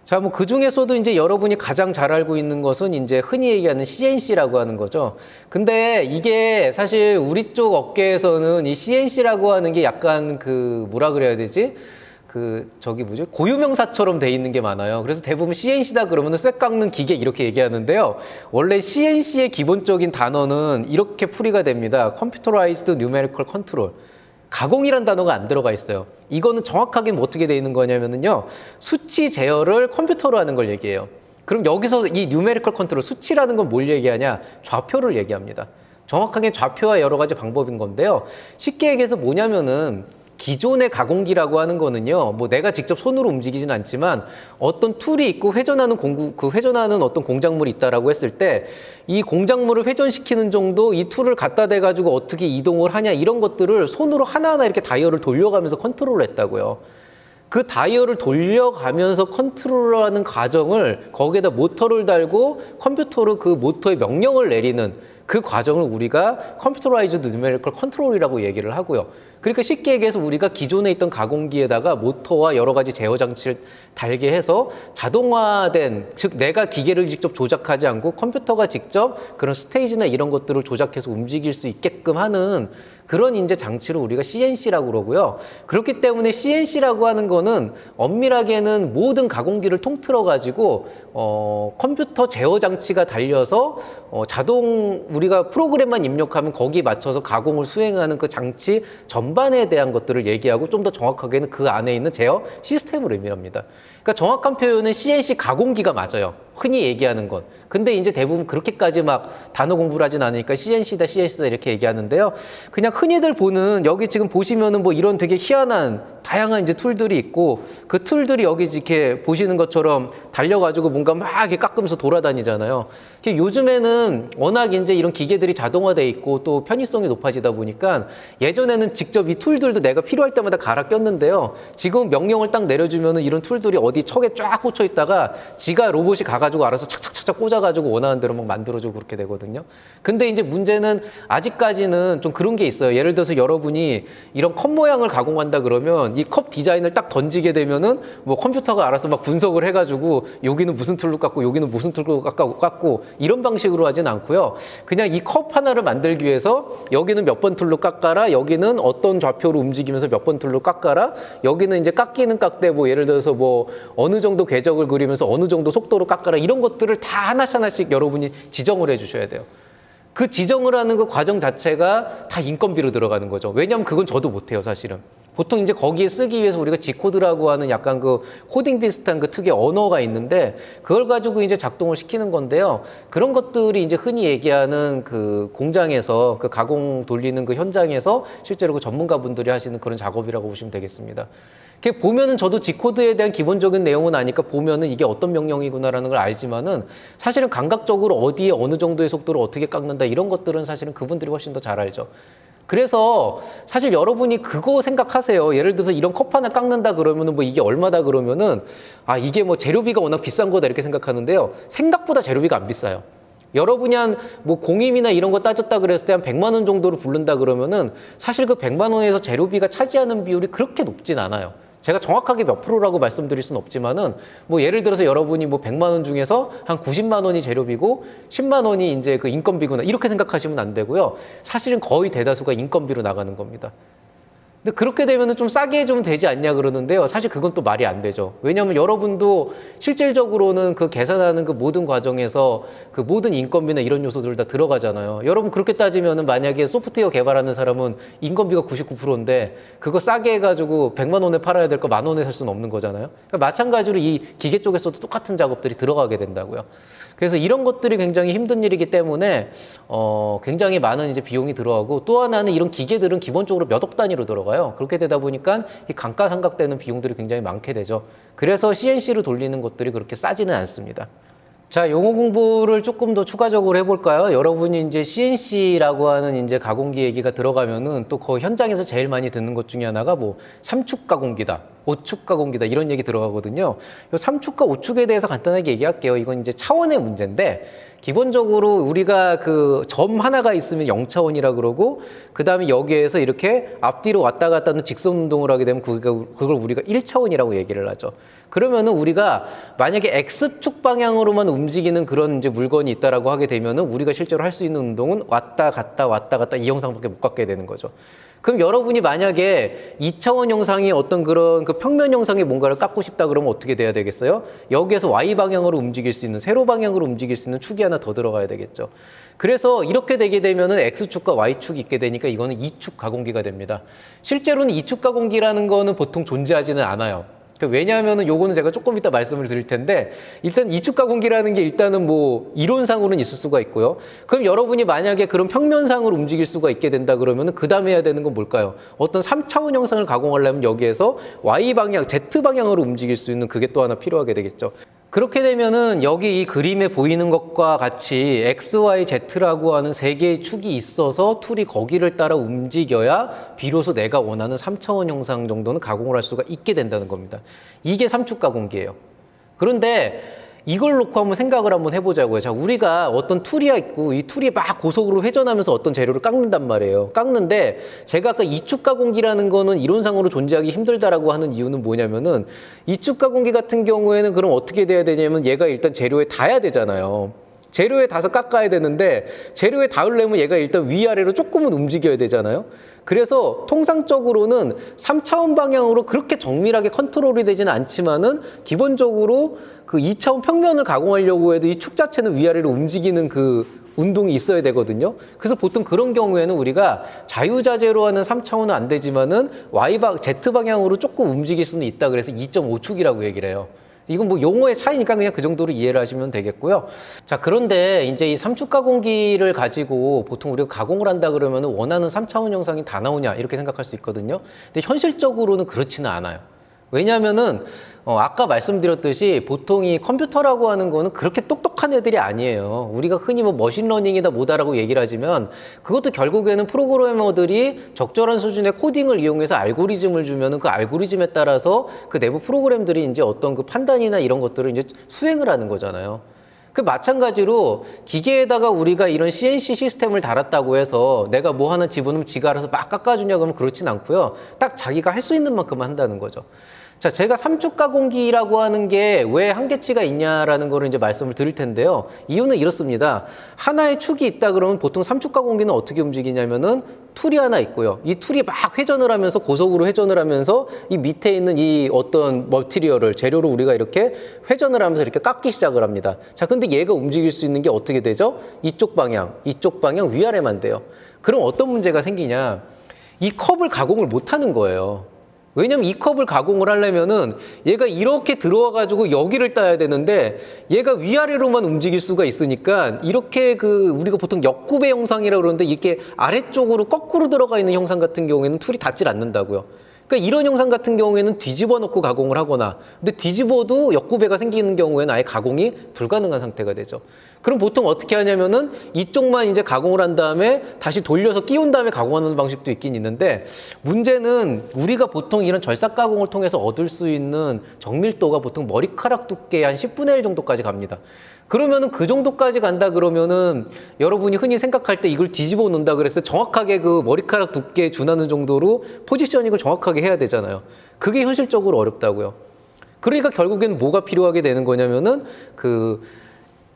자, 뭐 그 중에서도 이제 여러분이 가장 잘 알고 있는 것은 이제 흔히 얘기하는 CNC라고 하는 거죠. 근데 이게 사실 우리 쪽 업계에서는 이 CNC라고 하는 게 약간 그 뭐라 그래야 되지? 고유명사처럼 돼 있는 게 많아요. 그래서 대부분 CNC다 그러면은 쇠 깎는 기계 이렇게 얘기하는데요. 원래 CNC의 기본적인 단어는 이렇게 풀이가 됩니다. Computerized Numerical Control. 가공이란 단어가 안 들어가 있어요. 이거는 정확하게 어떻게 돼 있는 거냐면요. 수치 제어를 컴퓨터로 하는 걸 얘기해요. 그럼 여기서 이 뉴메리컬 컨트롤, 수치라는 건 뭘 얘기하냐? 좌표를 얘기합니다. 정확하게 좌표와 여러 가지 방법인 건데요. 쉽게 얘기해서 뭐냐면은 기존의 가공기라고 하는 거는요, 뭐 내가 직접 손으로 움직이진 않지만 어떤 툴이 있고 회전하는 어떤 공작물이 있다라고 했을 때 이 공작물을 회전시키는 정도 이 툴을 갖다 대가지고 어떻게 이동을 하냐 이런 것들을 손으로 하나하나 이렇게 다이얼을 돌려가면서 컨트롤을 했다고요. 그 다이얼을 돌려가면서 컨트롤하는 과정을 거기에다 모터를 달고 컴퓨터로 그 모터의 명령을 내리는 그 과정을 우리가 컴퓨터라이즈드 뉴메리컬 컨트롤이라고 얘기를 하고요. 그러니까 쉽게 얘기해서 우리가 기존에 있던 가공기에다가 모터와 여러 가지 제어 장치를 달게 해서 자동화된, 즉 내가 기계를 직접 조작하지 않고 컴퓨터가 직접 그런 스테이지나 이런 것들을 조작해서 움직일 수 있게끔 하는 그런 이제 장치를 우리가 CNC라고 그러고요. 그렇기 때문에 CNC라고 하는 거는 엄밀하게는 모든 가공기를 통틀어 가지고 컴퓨터 제어 장치가 달려서 자동 우리가 프로그램만 입력하면 거기에 맞춰서 가공을 수행하는 그 장치 전반에 대한 것들을 얘기하고 좀 더 정확하게는 그 안에 있는 제어 시스템을 의미합니다. 그러니까 정확한 표현은 CNC 가공기가 맞아요. 흔히 얘기하는 건. 근데 이제 대부분 그렇게까지 막 단어 공부를 하진 않으니까 CNC다, CNC다 이렇게 얘기하는데요. 그냥 흔히들 보는 여기 지금 보시면은 뭐 이런 되게 희한한 다양한 이제 툴들이 있고 그 툴들이 여기 이렇게 보시는 것처럼 달려가지고 뭔가 막 이렇게 깎으면서 돌아다니잖아요. 요즘에는 워낙 이제 이런 기계들이 자동화돼 있고 또 편의성이 높아지다 보니까 예전에는 직접 이 툴들도 내가 필요할 때마다 갈아 꼈는데요. 지금 명령을 딱 내려주면은 이런 툴들이 어디 척에 쫙 꽂혀 있다가 지가 로봇이 가가지고 알아서 착착착착 꽂아가지고 원하는 대로 막 만들어주고 그렇게 되거든요. 근데 이제 문제는 아직까지는 좀 그런 게 있어요. 예를 들어서 여러분이 이런 컵 모양을 가공한다 그러면 이 컵 디자인을 딱 던지게 되면은 뭐 컴퓨터가 알아서 막 분석을 해가지고 여기는 무슨 툴로 깎고 여기는 무슨 툴로 깎고 이런 방식으로 하진 않고요. 그냥 이 컵 하나를 만들기 위해서 여기는 몇 번 툴로 깎아라, 여기는 어떤 좌표로 움직이면서 몇 번 툴로 깎아라, 여기는 이제 깎이는 깎되 뭐 예를 들어서 뭐 어느 정도 궤적을 그리면서 어느 정도 속도로 깎아라 이런 것들을 다 하나씩 여러분이 지정을 해주셔야 돼요. 그 지정을 하는 그 과정 자체가 다 인건비로 들어가는 거죠. 왜냐하면 그건 저도 못해요, 사실은. 보통 이제 거기에 쓰기 위해서 우리가 G코드라고 하는 약간 그 코딩 비슷한 그 특유의 언어가 있는데 그걸 가지고 이제 작동을 시키는 건데요. 그런 것들이 이제 흔히 얘기하는 그 공장에서 그 가공 돌리는 그 현장에서 실제로 그 전문가분들이 하시는 그런 작업이라고 보시면 되겠습니다. 이렇게 보면은 저도 G코드에 대한 기본적인 내용은 아니까 보면은 이게 어떤 명령이구나라는 걸 알지만은 사실은 감각적으로 어디에 어느 정도의 속도를 어떻게 깎는다 이런 것들은 사실은 그분들이 훨씬 더 잘 알죠. 그래서 사실 여러분이 그거 생각하세요. 예를 들어서 이런 컵 하나 깎는다 그러면은 뭐 이게 얼마다 그러면은 아 이게 뭐 재료비가 워낙 비싼 거다 이렇게 생각하는데요. 생각보다 재료비가 안 비싸요. 여러분이 한 뭐 공임이나 이런 거 따졌다 그랬을 때 한 100만 원 정도로 부른다 그러면은 사실 그 100만 원에서 재료비가 차지하는 비율이 그렇게 높진 않아요. 제가 정확하게 몇 프로라고 말씀드릴 수는 없지만은 뭐 예를 들어서 여러분이 뭐 100만 원 중에서 한 90만 원이 재료비고 10만 원이 이제 그 인건비구나 이렇게 생각하시면 안 되고요. 사실은 거의 대다수가 인건비로 나가는 겁니다. 근데 그렇게 되면은 좀 싸게 좀 되지 않냐 그러는데요. 사실 그건 또 말이 안 되죠. 왜냐하면 여러분도 실질적으로는 그 계산하는 그 모든 과정에서 그 모든 인건비나 이런 요소들 다 들어가잖아요. 여러분 그렇게 따지면은 만약에 소프트웨어 개발하는 사람은 인건비가 99%인데 그거 싸게 해가지고 100만 원에 팔아야 될 거 10,000원에 살 수는 없는 거잖아요. 그러니까 마찬가지로 이 기계 쪽에서도 똑같은 작업들이 들어가게 된다고요. 그래서 이런 것들이 굉장히 힘든 일이기 때문에 굉장히 많은 이제 비용이 들어가고 또 하나는 이런 기계들은 기본적으로 몇 억 단위로 들어가요. 그렇게 되다 보니까 이 감가상각되는 비용들이 굉장히 많게 되죠. 그래서 CNC로 돌리는 것들이 그렇게 싸지는 않습니다. 자, 용어 공부를 조금 더 추가적으로 해볼까요? 여러분이 이제 CNC라고 하는 이제 가공기 얘기가 들어가면은 또 그 현장에서 제일 많이 듣는 것 중에 하나가 뭐 3축 가공기다, 5축 가공기다 이런 얘기 들어가거든요. 요 3축과 5축에 대해서 간단하게 얘기할게요. 이건 이제 차원의 문제인데 기본적으로 우리가 그 점 하나가 있으면 0차원이라 그러고 그 다음에 여기에서 이렇게 앞뒤로 왔다 갔다 하는 직선 운동을 하게 되면 그걸 우리가 1차원이라고 얘기를 하죠. 그러면은 우리가 만약에 X축 방향으로만 움직이는 그런 이제 물건이 있다라고 하게 되면은 우리가 실제로 할 수 있는 운동은 왔다 갔다 이 영상밖에 못 갖게 되는 거죠. 그럼 여러분이 만약에 2차원 영상이 어떤 그런 그 평면 영상에 뭔가를 깎고 싶다 그러면 어떻게 돼야 되겠어요? 여기에서 Y 방향으로 움직일 수 있는, 세로 방향으로 움직일 수 있는 축이 하나 더 들어가야 되겠죠. 그래서 이렇게 되게 되면은 X축과 Y축이 있게 되니까 이거는 2축 가공기가 됩니다. 실제로는 2축 가공기라는 거는 보통 존재하지는 않아요. 왜냐하면은 요거는 제가 조금 이따 말씀을 드릴 텐데 일단 이축 가공기라는 게 일단은 뭐 이론상으로는 있을 수가 있고요. 그럼 여러분이 만약에 그런 평면상으로 움직일 수가 있게 된다 그러면은 그 다음에 해야 되는 건 뭘까요? 어떤 3차원 형상을 가공하려면 여기에서 Y 방향, Z 방향으로 움직일 수 있는 그게 또 하나 필요하게 되겠죠. 그렇게 되면은 여기 이 그림에 보이는 것과 같이 X, Y, Z라고 하는 세 개의 축이 있어서 툴이 거기를 따라 움직여야 비로소 내가 원하는 3차원 형상 정도는 가공을 할 수가 있게 된다는 겁니다. 이게 3축 가공기예요. 그런데 이걸 놓고 한번 생각을 한번 해보자고요. 자, 우리가 어떤 툴이 있고 이 툴이 막 고속으로 회전하면서 어떤 재료를 깎는단 말이에요. 깎는데 제가 아까 이축 가공기라는 거는 이론상으로 존재하기 힘들다라고 하는 이유는 뭐냐면은 이축 가공기 같은 경우에는 그럼 어떻게 돼야 되냐면 얘가 일단 재료에 닿아야 되잖아요. 재료에 닿아서 깎아야 되는데 재료에 닿으려면 얘가 일단 위아래로 조금은 움직여야 되잖아요. 그래서 통상적으로는 3차원 방향으로 그렇게 정밀하게 컨트롤이 되지는 않지만은 기본적으로 그 2차원 평면을 가공하려고 해도 이 축 자체는 위아래로 움직이는 그 운동이 있어야 되거든요. 그래서 보통 그런 경우에는 우리가 자유자재로 하는 3차원은 안 되지만은 Z 방향으로 조금 움직일 수는 있다. 그래서 2.5축이라고 얘기를 해요. 이건 뭐 용어의 차이니까 그냥 그 정도로 이해를 하시면 되겠고요. 자, 그런데 이제 이 3축 가공기를 가지고 보통 우리가 가공을 한다 그러면 원하는 3차원 영상이 다 나오냐 이렇게 생각할 수 있거든요. 근데 현실적으로는 그렇지는 않아요. 왜냐하면은 아까 말씀드렸듯이 보통 이 컴퓨터라고 하는 거는 그렇게 똑똑한 애들이 아니에요. 우리가 흔히 뭐 머신러닝이다 뭐다라고 얘기를 하지만 그것도 결국에는 프로그래머들이 적절한 수준의 코딩을 이용해서 알고리즘을 주면은 그 알고리즘에 따라서 그 내부 프로그램들이 이제 어떤 그 판단이나 이런 것들을 이제 수행을 하는 거잖아요. 그 마찬가지로 기계에다가 우리가 이런 CNC 시스템을 달았다고 해서 내가 뭐 하나 집어넣으면 지가 알아서 막 깎아주냐 그러면 그렇진 않고요. 딱 자기가 할 수 있는 만큼만 한다는 거죠. 자, 제가 3축 가공기라고 하는 게 왜 한계치가 있냐라는 거를 이제 말씀을 드릴 텐데요. 이유는 이렇습니다. 하나의 축이 있다 그러면 보통 3축 가공기는 어떻게 움직이냐면은 툴이 하나 있고요. 이 툴이 막 회전을 하면서 고속으로 회전을 하면서 이 밑에 있는 이 어떤 머티리얼을 재료를 우리가 이렇게 회전을 하면서 이렇게 깎기 시작을 합니다. 자, 근데 얘가 움직일 수 있는 게 어떻게 되죠? 이쪽 방향 위아래만 돼요. 그럼 어떤 문제가 생기냐? 이 컵을 가공을 못 하는 거예요. 왜냐면 이 컵을 가공을 하려면은 얘가 이렇게 들어와가지고 여기를 따야 되는데 얘가 위아래로만 움직일 수가 있으니까 이렇게 그 우리가 보통 역굽의 형상이라고 그러는데 이렇게 아래쪽으로 거꾸로 들어가 있는 형상 같은 경우에는 툴이 닿질 않는다고요. 그러니까 이런 형상 같은 경우에는 뒤집어 놓고 가공을 하거나 근데 뒤집어도 역구배가 생기는 경우에는 아예 가공이 불가능한 상태가 되죠. 그럼 보통 어떻게 하냐면은 이쪽만 이제 가공을 한 다음에 다시 돌려서 끼운 다음에 가공하는 방식도 있긴 있는데 문제는 우리가 보통 이런 절삭 가공을 통해서 얻을 수 있는 정밀도가 보통 머리카락 두께의 한 10분의 1 정도까지 갑니다. 그러면은 그 정도까지 간다 그러면은 여러분이 흔히 생각할 때 이걸 뒤집어 놓는다 그랬을 때 정확하게 그 머리카락 두께에 준하는 정도로 포지셔닝을 정확하게 해야 되잖아요. 그게 현실적으로 어렵다고요. 그러니까 결국엔 뭐가 필요하게 되는 거냐면은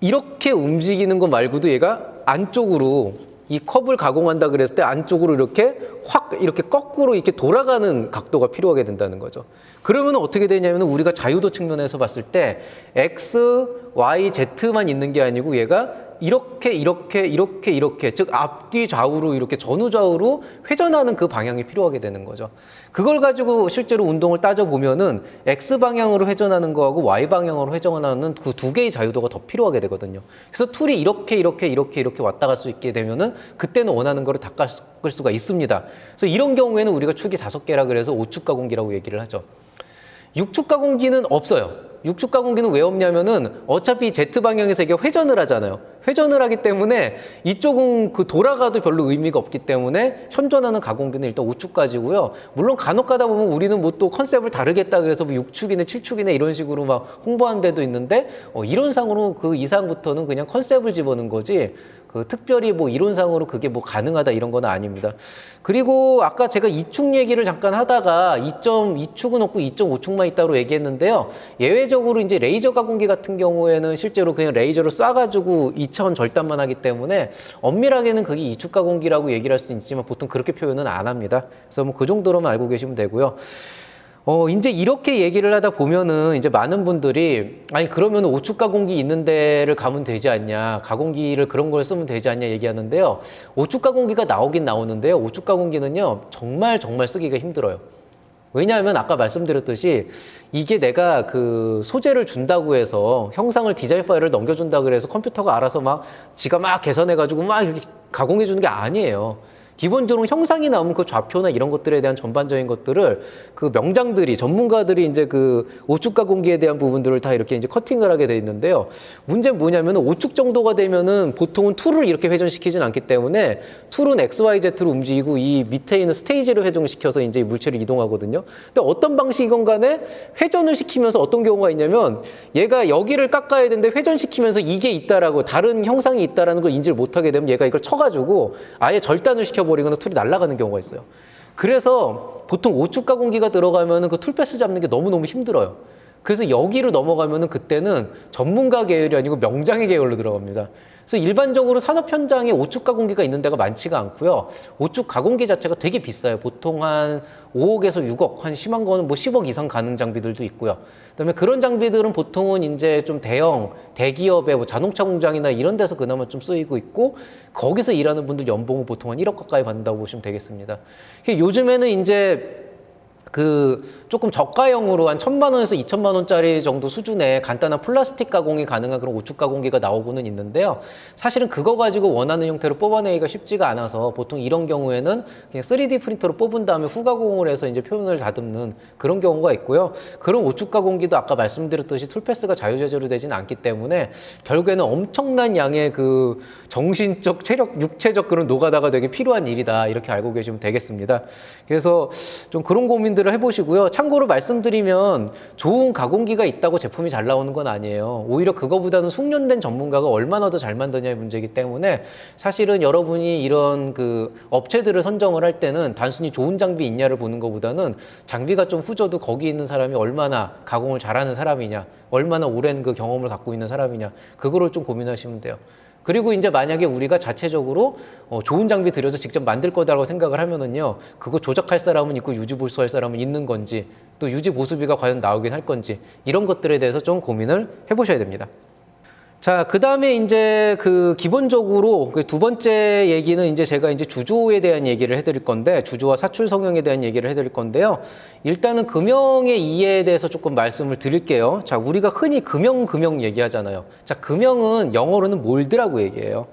이렇게 움직이는 거 말고도 얘가 안쪽으로 이 컵을 가공한다 그랬을 때 안쪽으로 이렇게 확 이렇게 거꾸로 이렇게 돌아가는 각도가 필요하게 된다는 거죠. 그러면 어떻게 되냐면 우리가 자유도 측면에서 봤을 때 X, Y, Z만 있는 게 아니고 얘가 이렇게 즉 앞뒤 좌우로 이렇게 전후좌우로 회전하는 그 방향이 필요하게 되는 거죠. 그걸 가지고 실제로 운동을 따져보면은 X 방향으로 회전하는 거하고 Y 방향으로 회전하는 그 두 개의 자유도가 더 필요하게 되거든요. 그래서 툴이 이렇게 왔다 갈 수 있게 되면은 그때는 원하는 거를 다 깎을 수가 있습니다. 그래서 이런 경우에는 우리가 축이 5개라 그래서 5축 가공기라고 얘기를 하죠. 6축 가공기는 없어요. 6축 가공기는 왜 없냐면은 어차피 Z 방향에서 이게 회전을 하잖아요. 회전을 하기 때문에 이쪽은 그 돌아가도 별로 의미가 없기 때문에 현존하는 가공기는 일단 5축까지고요. 물론 간혹 가다 보면 우리는 뭐 또 컨셉을 다르겠다 그래서 뭐 6축이네 7축이네 이런 식으로 막 홍보하는 데도 있는데 이론상으로 그 이상부터는 그냥 컨셉을 집어넣은 거지 그 특별히 뭐 이론상으로 그게 뭐 가능하다 이런 건 아닙니다. 그리고 아까 제가 2축 얘기를 잠깐 하다가 2.2축은 없고 2.5축만 있다고 얘기했는데요. 예외적으로 이제 레이저 가공기 같은 경우에는 실제로 그냥 레이저로 쏴가지고 2차원 절단만 하기 때문에 엄밀하게는 그게 2축 가공기라고 얘기를 할 수 있지만 보통 그렇게 표현은 안 합니다. 그래서 뭐 그 정도로만 알고 계시면 되고요. 이제 이렇게 얘기를 하다 보면은 이제 많은 분들이 아니 그러면 5축 가공기 있는 데를 가면 되지 않냐, 가공기를 그런 걸 쓰면 되지 않냐 얘기하는데요. 5축 가공기가 나오긴 나오는데요. 5축 가공기는요 정말 쓰기가 힘들어요. 왜냐하면 아까 말씀드렸듯이 이게 내가 그 소재를 준다고 해서 형상을 디자인 파일을 넘겨준다고 해서 컴퓨터가 알아서 막 지가 막 계산해가지고 막 이렇게 가공해 주는 게 아니에요. 기본적으로 형상이 나오면 그 좌표나 이런 것들에 대한 전반적인 것들을 그 명장들이, 전문가들이 이제 그 오축 가공기에 대한 부분들을 다 이렇게 이제 커팅을 하게 돼 있는데요. 문제는 뭐냐면 오축 정도가 되면은 보통은 툴을 이렇게 회전시키진 않기 때문에 툴은 XYZ로 움직이고 이 밑에 있는 스테이지를 회전시켜서 이제 물체를 이동하거든요. 근데 어떤 방식이건 간에 회전을 시키면서 어떤 경우가 있냐면 얘가 여기를 깎아야 되는데 회전시키면서 이게 있다라고 다른 형상이 있다라는 걸 인지를 못하게 되면 얘가 이걸 쳐가지고 아예 절단을 시켜버리거나 툴이 날아가는 경우가 있어요. 그래서 보통 오축 가공기가 들어가면은 그 툴패스 잡는 게 너무너무 힘들어요. 그래서 여기로 넘어가면은 그때는 전문가 계열이 아니고 명장의 계열로 들어갑니다. 그래서 일반적으로 산업 현장에 오축 가공기가 있는 데가 많지가 않고요. 오축 가공기 자체가 되게 비싸요. 보통 한 5억에서 6억, 한 심한 거는 뭐 10억 이상 가는 장비들도 있고요. 그다음에 그런 장비들은 보통은 이제 좀 대기업의 뭐 자동차 공장이나 이런 데서 그나마 좀 쓰이고 있고, 거기서 일하는 분들 연봉은 보통 한 1억 가까이 받는다고 보시면 되겠습니다. 요즘에는 이제 그 조금 저가형으로 한 1,000만 원에서 2,000만 원짜리 정도 수준의 간단한 플라스틱 가공이 가능한 그런 오축 가공기가 나오고는 있는데요. 사실은 그거 가지고 원하는 형태로 뽑아내기가 쉽지가 않아서 보통 이런 경우에는 그냥 3D 프린터로 뽑은 다음에 후가공을 해서 이제 표면을 다듬는 그런 경우가 있고요. 그런 오축 가공기도 아까 말씀드렸듯이 툴패스가 자유제재로 되지는 않기 때문에 결국에는 엄청난 양의 그 정신적, 체력, 육체적 그런 노가다가 되게 필요한 일이다, 이렇게 알고 계시면 되겠습니다. 그래서 좀 그런 고민들을 해보시고요. 참고로 말씀드리면 좋은 가공기가 있다고 제품이 잘 나오는 건 아니에요. 오히려 그거보다는 숙련된 전문가가 얼마나 더 잘 만드냐의 문제이기 때문에 사실은 여러분이 이런 그 업체들을 선정을 할 때는 단순히 좋은 장비 있냐를 보는 것보다는 장비가 좀 후져도 거기 있는 사람이 얼마나 가공을 잘하는 사람이냐, 얼마나 오랜 그 경험을 갖고 있는 사람이냐, 그거를 좀 고민하시면 돼요. 그리고 이제 만약에 우리가 자체적으로 좋은 장비 들여서 직접 만들 거다라고 생각을 하면은요, 그거 조작할 사람은 있고 유지 보수할 사람은 있는 건지, 또 유지 보수비가 과연 나오긴 할 건지, 이런 것들에 대해서 좀 고민을 해보셔야 됩니다. 자, 그 다음에 이제 그 기본적으로 그 두 번째 얘기는 이제 제가 이제 주조에 대한 얘기를 해드릴 건데, 주조와 사출 성형에 대한 얘기를 해드릴 건데요. 일단은 금형의 이해에 대해서 조금 말씀을 드릴게요. 자, 우리가 흔히 금형 얘기하잖아요. 자, 금형은 영어로는 몰드라고 얘기해요.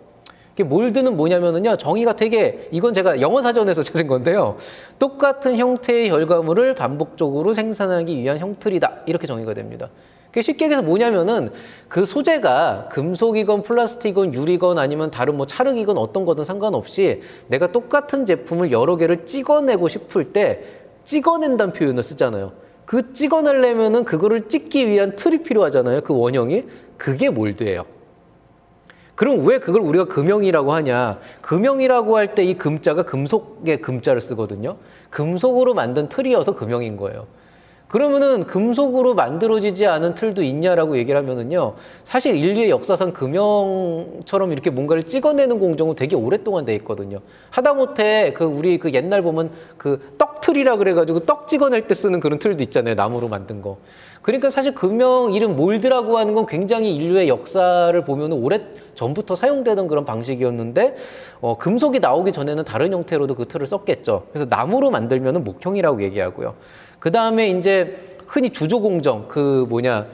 몰드는 뭐냐면은요, 정의가 되게, 이건 제가 영어 사전에서 찾은 건데요. 똑같은 형태의 결과물을 반복적으로 생산하기 위한 형틀이다, 이렇게 정의가 됩니다. 쉽게 얘기해서 뭐냐면은 그 소재가 금속이건 플라스틱이건 유리건 아니면 다른 뭐 찰흙이건 어떤 거든 상관없이 내가 똑같은 제품을 여러 개를 찍어내고 싶을 때 찍어낸다는 표현을 쓰잖아요. 그 찍어내려면은 그거를 찍기 위한 틀이 필요하잖아요. 그 원형이. 그게 몰드예요. 그럼 왜 그걸 우리가 금형이라고 하냐? 금형이라고 할 때 이 금자가 금속의 금자를 쓰거든요. 금속으로 만든 틀이어서 금형인 거예요. 그러면은 금속으로 만들어지지 않은 틀도 있냐라고 얘기를 하면은요, 사실 인류의 역사상 금형처럼 이렇게 뭔가를 찍어내는 공정은 되게 오랫동안 돼 있거든요. 하다못해 우리 옛날 보면 그 떡틀이라 그래가지고 떡 찍어낼 때 쓰는 그런 틀도 있잖아요. 나무로 만든 거. 그러니까 사실 금형 이름 몰드라고 하는 건 굉장히 인류의 역사를 보면은 오래 전부터 사용되던 그런 방식이었는데, 금속이 나오기 전에는 다른 형태로도 그 틀을 썼겠죠. 그래서 나무로 만들면은 목형이라고 얘기하고요. 그 다음에 이제 흔히 주조 공정,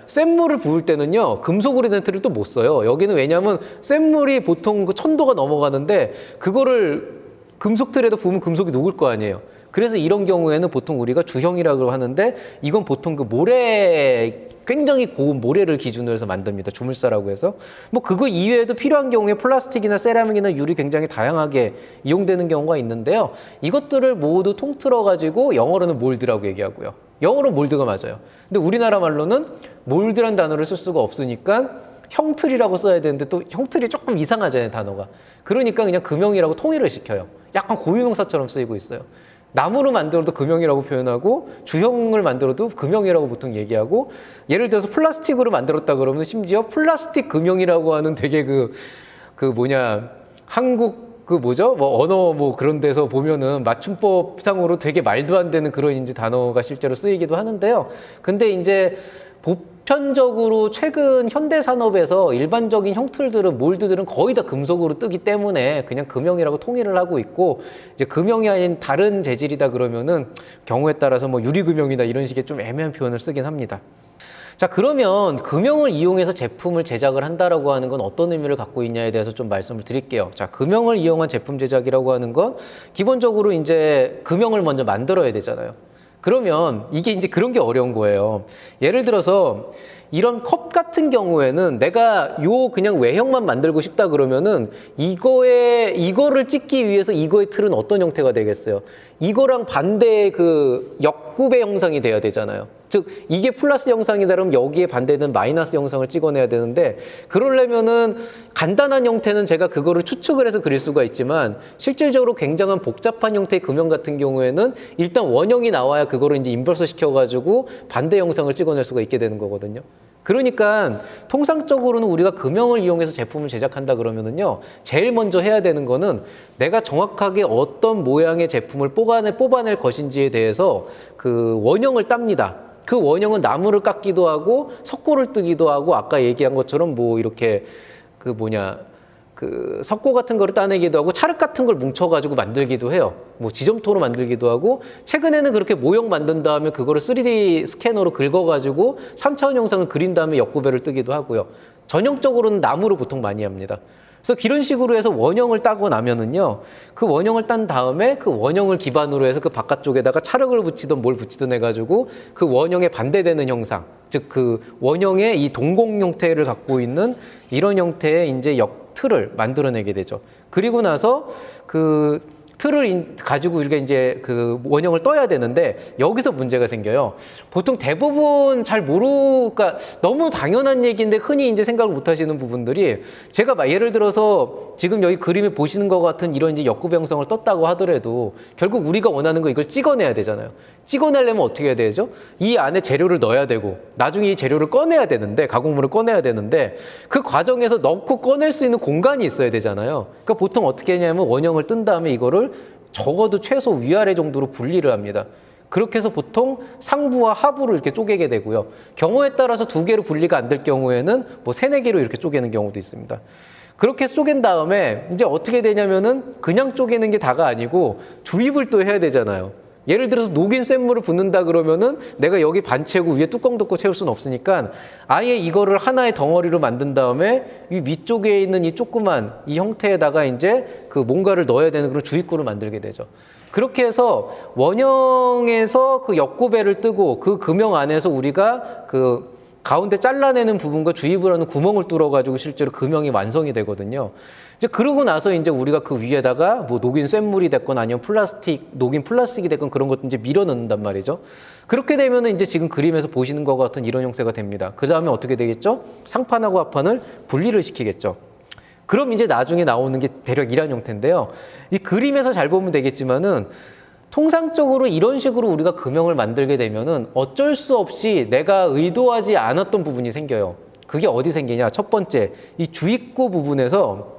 쇳물을 부을 때는요, 금속으로 된 틀을 또 못 써요. 여기는 왜냐면 쇳물이 보통 그 1000도가 넘어가는데 그거를 금속 틀에다 부으면 금속이 녹을 거 아니에요. 그래서 이런 경우에는 보통 우리가 주형이라고 하는데, 이건 보통 그 모래, 굉장히 고운 모래를 기준으로 해서 만듭니다. 조물사라고 해서. 뭐 그거 이외에도 필요한 경우에 플라스틱이나 세라믹이나 유리 굉장히 다양하게 이용되는 경우가 있는데요. 이것들을 모두 통틀어 가지고 영어로는 몰드라고 얘기하고요. 영어로 몰드가 맞아요. 근데 우리나라 말로는 몰드란 단어를 쓸 수가 없으니까 형틀이라고 써야 되는데, 또 형틀이 조금 이상하잖아요, 단어가. 그러니까 그냥 금형이라고 통일을 시켜요. 약간 고유명사처럼 쓰이고 있어요. 나무로 만들어도 금형이라고 표현하고, 주형을 만들어도 금형이라고 보통 얘기하고, 예를 들어서 플라스틱으로 만들었다 그러면 심지어 플라스틱 금형이라고 하는 되게 한국 언어 그런 데서 보면은 맞춤법상으로 되게 말도 안 되는 그런 단어가 실제로 쓰이기도 하는데요. 근데 이제 보편적으로 최근 현대 산업에서 일반적인 형틀들은, 몰드들은 거의 다 금속으로 뜨기 때문에 그냥 금형이라고 통일을 하고 있고, 이제 금형이 아닌 다른 재질이다 그러면은 경우에 따라서 유리금형이다 이런 식의 좀 애매한 표현을 쓰긴 합니다. 자, 그러면 금형을 이용해서 제품을 제작을 한다라고 하는 건 어떤 의미를 갖고 있냐에 대해서 좀 말씀을 드릴게요. 자, 금형을 이용한 제품 제작이라고 하는 건 기본적으로 이제 금형을 먼저 만들어야 되잖아요. 그러면 이게 이제 그런 게 어려운 거예요. 예를 들어서 이런 컵 같은 경우에는 내가 요 그냥 외형만 만들고 싶다 그러면은 이거를 찍기 위해서 이거의 틀은 어떤 형태가 되겠어요? 이거랑 반대의 그 역구배 형상이 돼야 되잖아요. 즉 이게 플러스 형상이다 그러면 여기에 반대는 마이너스 형상을 찍어내야 되는데, 그러려면은 간단한 형태는 제가 그거를 추측을 해서 그릴 수가 있지만 실질적으로 굉장한 복잡한 형태의 금형 같은 경우에는 일단 원형이 나와야 그거를 이제 인버스 시켜가지고 반대 형상을 찍어낼 수가 있게 되는 거거든요. 그러니까 통상적으로는 우리가 금형을 이용해서 제품을 제작한다 그러면은요, 제일 먼저 해야 되는 거는 내가 정확하게 어떤 모양의 제품을 뽑아낼 것인지에 대해서 그 원형을 땁니다. 그 원형은 나무를 깎기도 하고 석고를 뜨기도 하고 아까 얘기한 것처럼 뭐 이렇게 그 석고 같은 거를 따내기도 하고 찰흙 같은 걸 뭉쳐가지고 만들기도 해요. 뭐 지점토로 만들기도 하고, 최근에는 그렇게 모형 만든 다음에 그거를 3D 스캐너로 긁어가지고 3차원 영상을 그린 다음에 역구배를 뜨기도 하고요. 전형적으로는 나무로 보통 많이 합니다. 그래서 이런 식으로 해서 원형을 따고 나면은요, 그 원형을 딴 다음에 그 원형을 기반으로 해서 그 바깥쪽에다가 찰흙을 붙이든 뭘 붙이든 해가지고 그 원형에 반대되는 형상, 즉 그 원형의 이 동공 형태를 갖고 있는 이런 형태의 이제 틀을 만들어내게 되죠. 그리고 나서 그 틀을 가지고 우리가 이제 그 원형을 떠야 되는데 여기서 문제가 생겨요. 보통 대부분 그러니까 너무 당연한 얘기인데 흔히 이제 생각을 못 하시는 부분들이, 제가 막 예를 들어서 지금 여기 그림에 보시는 것 같은 이런 이제 역구배 형성을 떴다고 하더라도 결국 우리가 원하는 거 이걸 찍어내야 되잖아요. 찍어내려면 어떻게 해야 되죠? 이 안에 재료를 넣어야 되고 나중에 이 재료를 꺼내야 되는데, 가공물을 꺼내야 되는데 그 과정에서 넣고 꺼낼 수 있는 공간이 있어야 되잖아요. 그러니까 보통 어떻게 하냐면 원형을 뜬 다음에 이거를 적어도 최소 위아래 정도로 분리를 합니다. 그렇게 해서 보통 상부와 하부로 이렇게 쪼개게 되고요. 경우에 따라서 두 개로 분리가 안 될 경우에는 뭐 3-4개로 이렇게 쪼개는 경우도 있습니다. 그렇게 쪼갠 다음에 이제 어떻게 되냐면은 그냥 쪼개는 게 다가 아니고 주입을 또 해야 되잖아요. 예를 들어서 녹인 쇳물을 붓는다 그러면은 내가 여기 반 채우고 위에 뚜껑 덮고 채울 수는 없으니까 아예 이거를 하나의 덩어리로 만든 다음에 이 위쪽에 있는 이 조그만 이 형태에다가 이제 그 뭔가를 넣어야 되는 그런 주입구를 만들게 되죠. 그렇게 해서 원형에서 그 역구배를 뜨고 그 금형 안에서 우리가 그 가운데 잘라내는 부분과 주입을 하는 구멍을 뚫어가지고 실제로 금형이 완성이 되거든요. 이제 그러고 나서 이제 우리가 그 위에다가 뭐 녹인 쇳물이 됐건 아니면 녹인 플라스틱이 됐건 그런 것도 이제 밀어 넣는단 말이죠. 그렇게 되면은 이제 지금 그림에서 보시는 것 같은 이런 형태가 됩니다. 그 다음에 어떻게 되겠죠? 상판하고 하판을 분리를 시키겠죠. 그럼 이제 나중에 나오는 게 대략 이런 형태인데요. 이 그림에서 잘 보면 되겠지만은 통상적으로 이런 식으로 우리가 금형을 만들게 되면은 어쩔 수 없이 내가 의도하지 않았던 부분이 생겨요. 그게 어디 생기냐? 첫 번째, 이 주입구 부분에서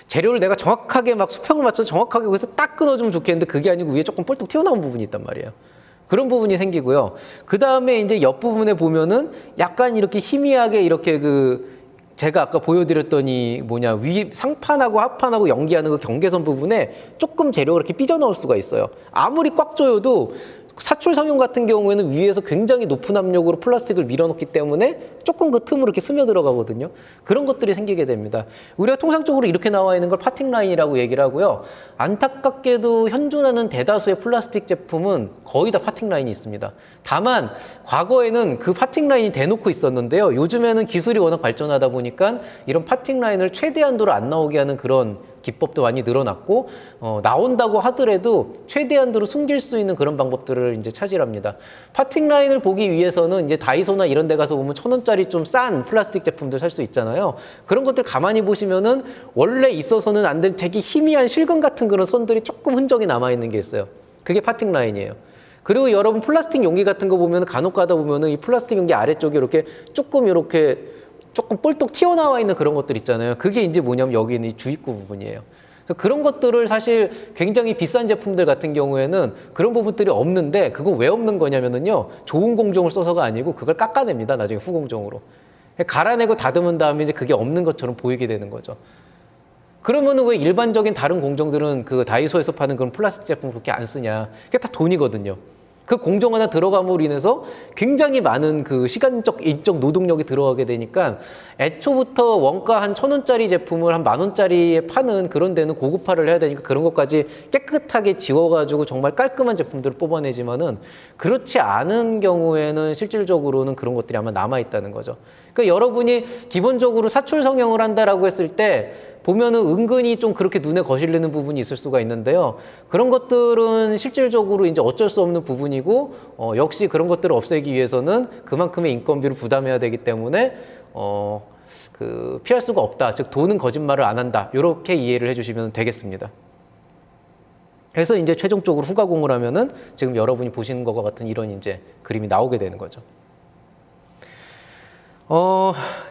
재료를 내가 정확하게 막 수평을 맞춰서 정확하게 거기서 딱 끊어주면 좋겠는데 그게 아니고 위에 조금 뻘떡 튀어나온 부분이 있단 말이에요. 그런 부분이 생기고요. 그 다음에 이제 옆부분에 보면은 약간 이렇게 희미하게 이렇게 제가 아까 보여드렸던 위 상판하고 하판하고 연기하는 그 경계선 부분에 조금 재료가 이렇게 삐져나올 수가 있어요. 아무리 꽉 조여도 사출 성형 같은 경우에는 위에서 굉장히 높은 압력으로 플라스틱을 밀어넣기 때문에 조금 그 틈으로 이렇게 스며 들어가거든요. 그런 것들이 생기게 됩니다. 우리가 통상적으로 이렇게 나와 있는 걸 파팅 라인이라고 얘기를 하고요. 안타깝게도 현존하는 대다수의 플라스틱 제품은 거의 다 파팅 라인이 있습니다. 다만 과거에는 그 파팅 라인이 대놓고 있었는데요. 요즘에는 기술이 워낙 발전하다 보니까 이런 파팅 라인을 최대한도로 안 나오게 하는 그런 기법도 많이 늘어났고, 나온다고 하더라도 최대한도로 숨길 수 있는 그런 방법들을 이제 차지합니다. 파팅 라인을 보기 위해서는 이제 다이소나 이런 데 가서 보면 1,000원짜리 좀 싼 플라스틱 제품들 살 수 있잖아요. 그런 것들 가만히 보시면은 원래 있어서는 안 된 되게 희미한 실금 같은 그런 선들이 조금 흔적이 남아있는 게 있어요. 그게 파팅 라인이에요. 그리고 여러분 플라스틱 용기 같은 거 보면 간혹 가다 보면은 이 플라스틱 용기 아래쪽에 이렇게 조금 볼떡 튀어나와 있는 그런 것들 있잖아요. 그게 이제 뭐냐면 여기 있는 이 주입구 부분이에요. 그래서 그런 것들을 사실 굉장히 비싼 제품들 같은 경우에는 그런 부분들이 없는데, 그건 왜 없는 거냐면은요, 좋은 공정을 써서가 아니고 그걸 깎아냅니다. 나중에 후공정으로. 갈아내고 다듬은 다음에 이제 그게 없는 것처럼 보이게 되는 거죠. 그러면은 왜 일반적인 다른 공정들은 그 다이소에서 파는 그런 플라스틱 제품 그렇게 안 쓰냐? 그게 다 돈이거든요. 그 공정 하나 들어감으로 인해서 굉장히 많은 그 시간적 일적 노동력이 들어가게 되니까 애초부터 원가 한 1,000원짜리 제품을 한 10,000원짜리에 파는 그런 데는 고급화를 해야 되니까 그런 것까지 깨끗하게 지워가지고 정말 깔끔한 제품들을 뽑아내지만은 그렇지 않은 경우에는 실질적으로는 그런 것들이 아마 남아있다는 거죠. 그러니까 여러분이 기본적으로 사출 성형을 한다라고 했을 때 보면은 은근히 좀 그렇게 눈에 거슬리는 부분이 있을 수가 있는데요. 그런 것들은 실질적으로 이제 어쩔 수 없는 부분이고, 역시 그런 것들을 없애기 위해서는 그만큼의 인건비를 부담해야 되기 때문에, 피할 수가 없다. 즉, 돈은 거짓말을 안 한다. 이렇게 이해를 해주시면 되겠습니다. 그래서 이제 최종적으로 후가공을 하면은 지금 여러분이 보시는 것과 같은 이런 이제 그림이 나오게 되는 거죠.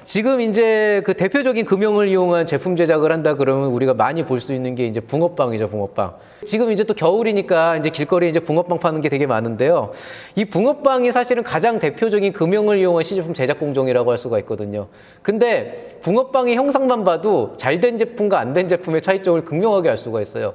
지금 이제 그 대표적인 금형을 이용한 제품 제작을 한다 그러면 우리가 많이 볼 수 있는 게 이제 붕어빵이죠, 붕어빵. 지금 이제 또 겨울이니까 이제 길거리에 이제 붕어빵 파는 게 되게 많은데요. 이 붕어빵이 사실은 가장 대표적인 금형을 이용한 시제품 제작 공정이라고 할 수가 있거든요. 근데 붕어빵의 형상만 봐도 잘된 제품과 안 된 제품의 차이점을 극명하게 알 수가 있어요.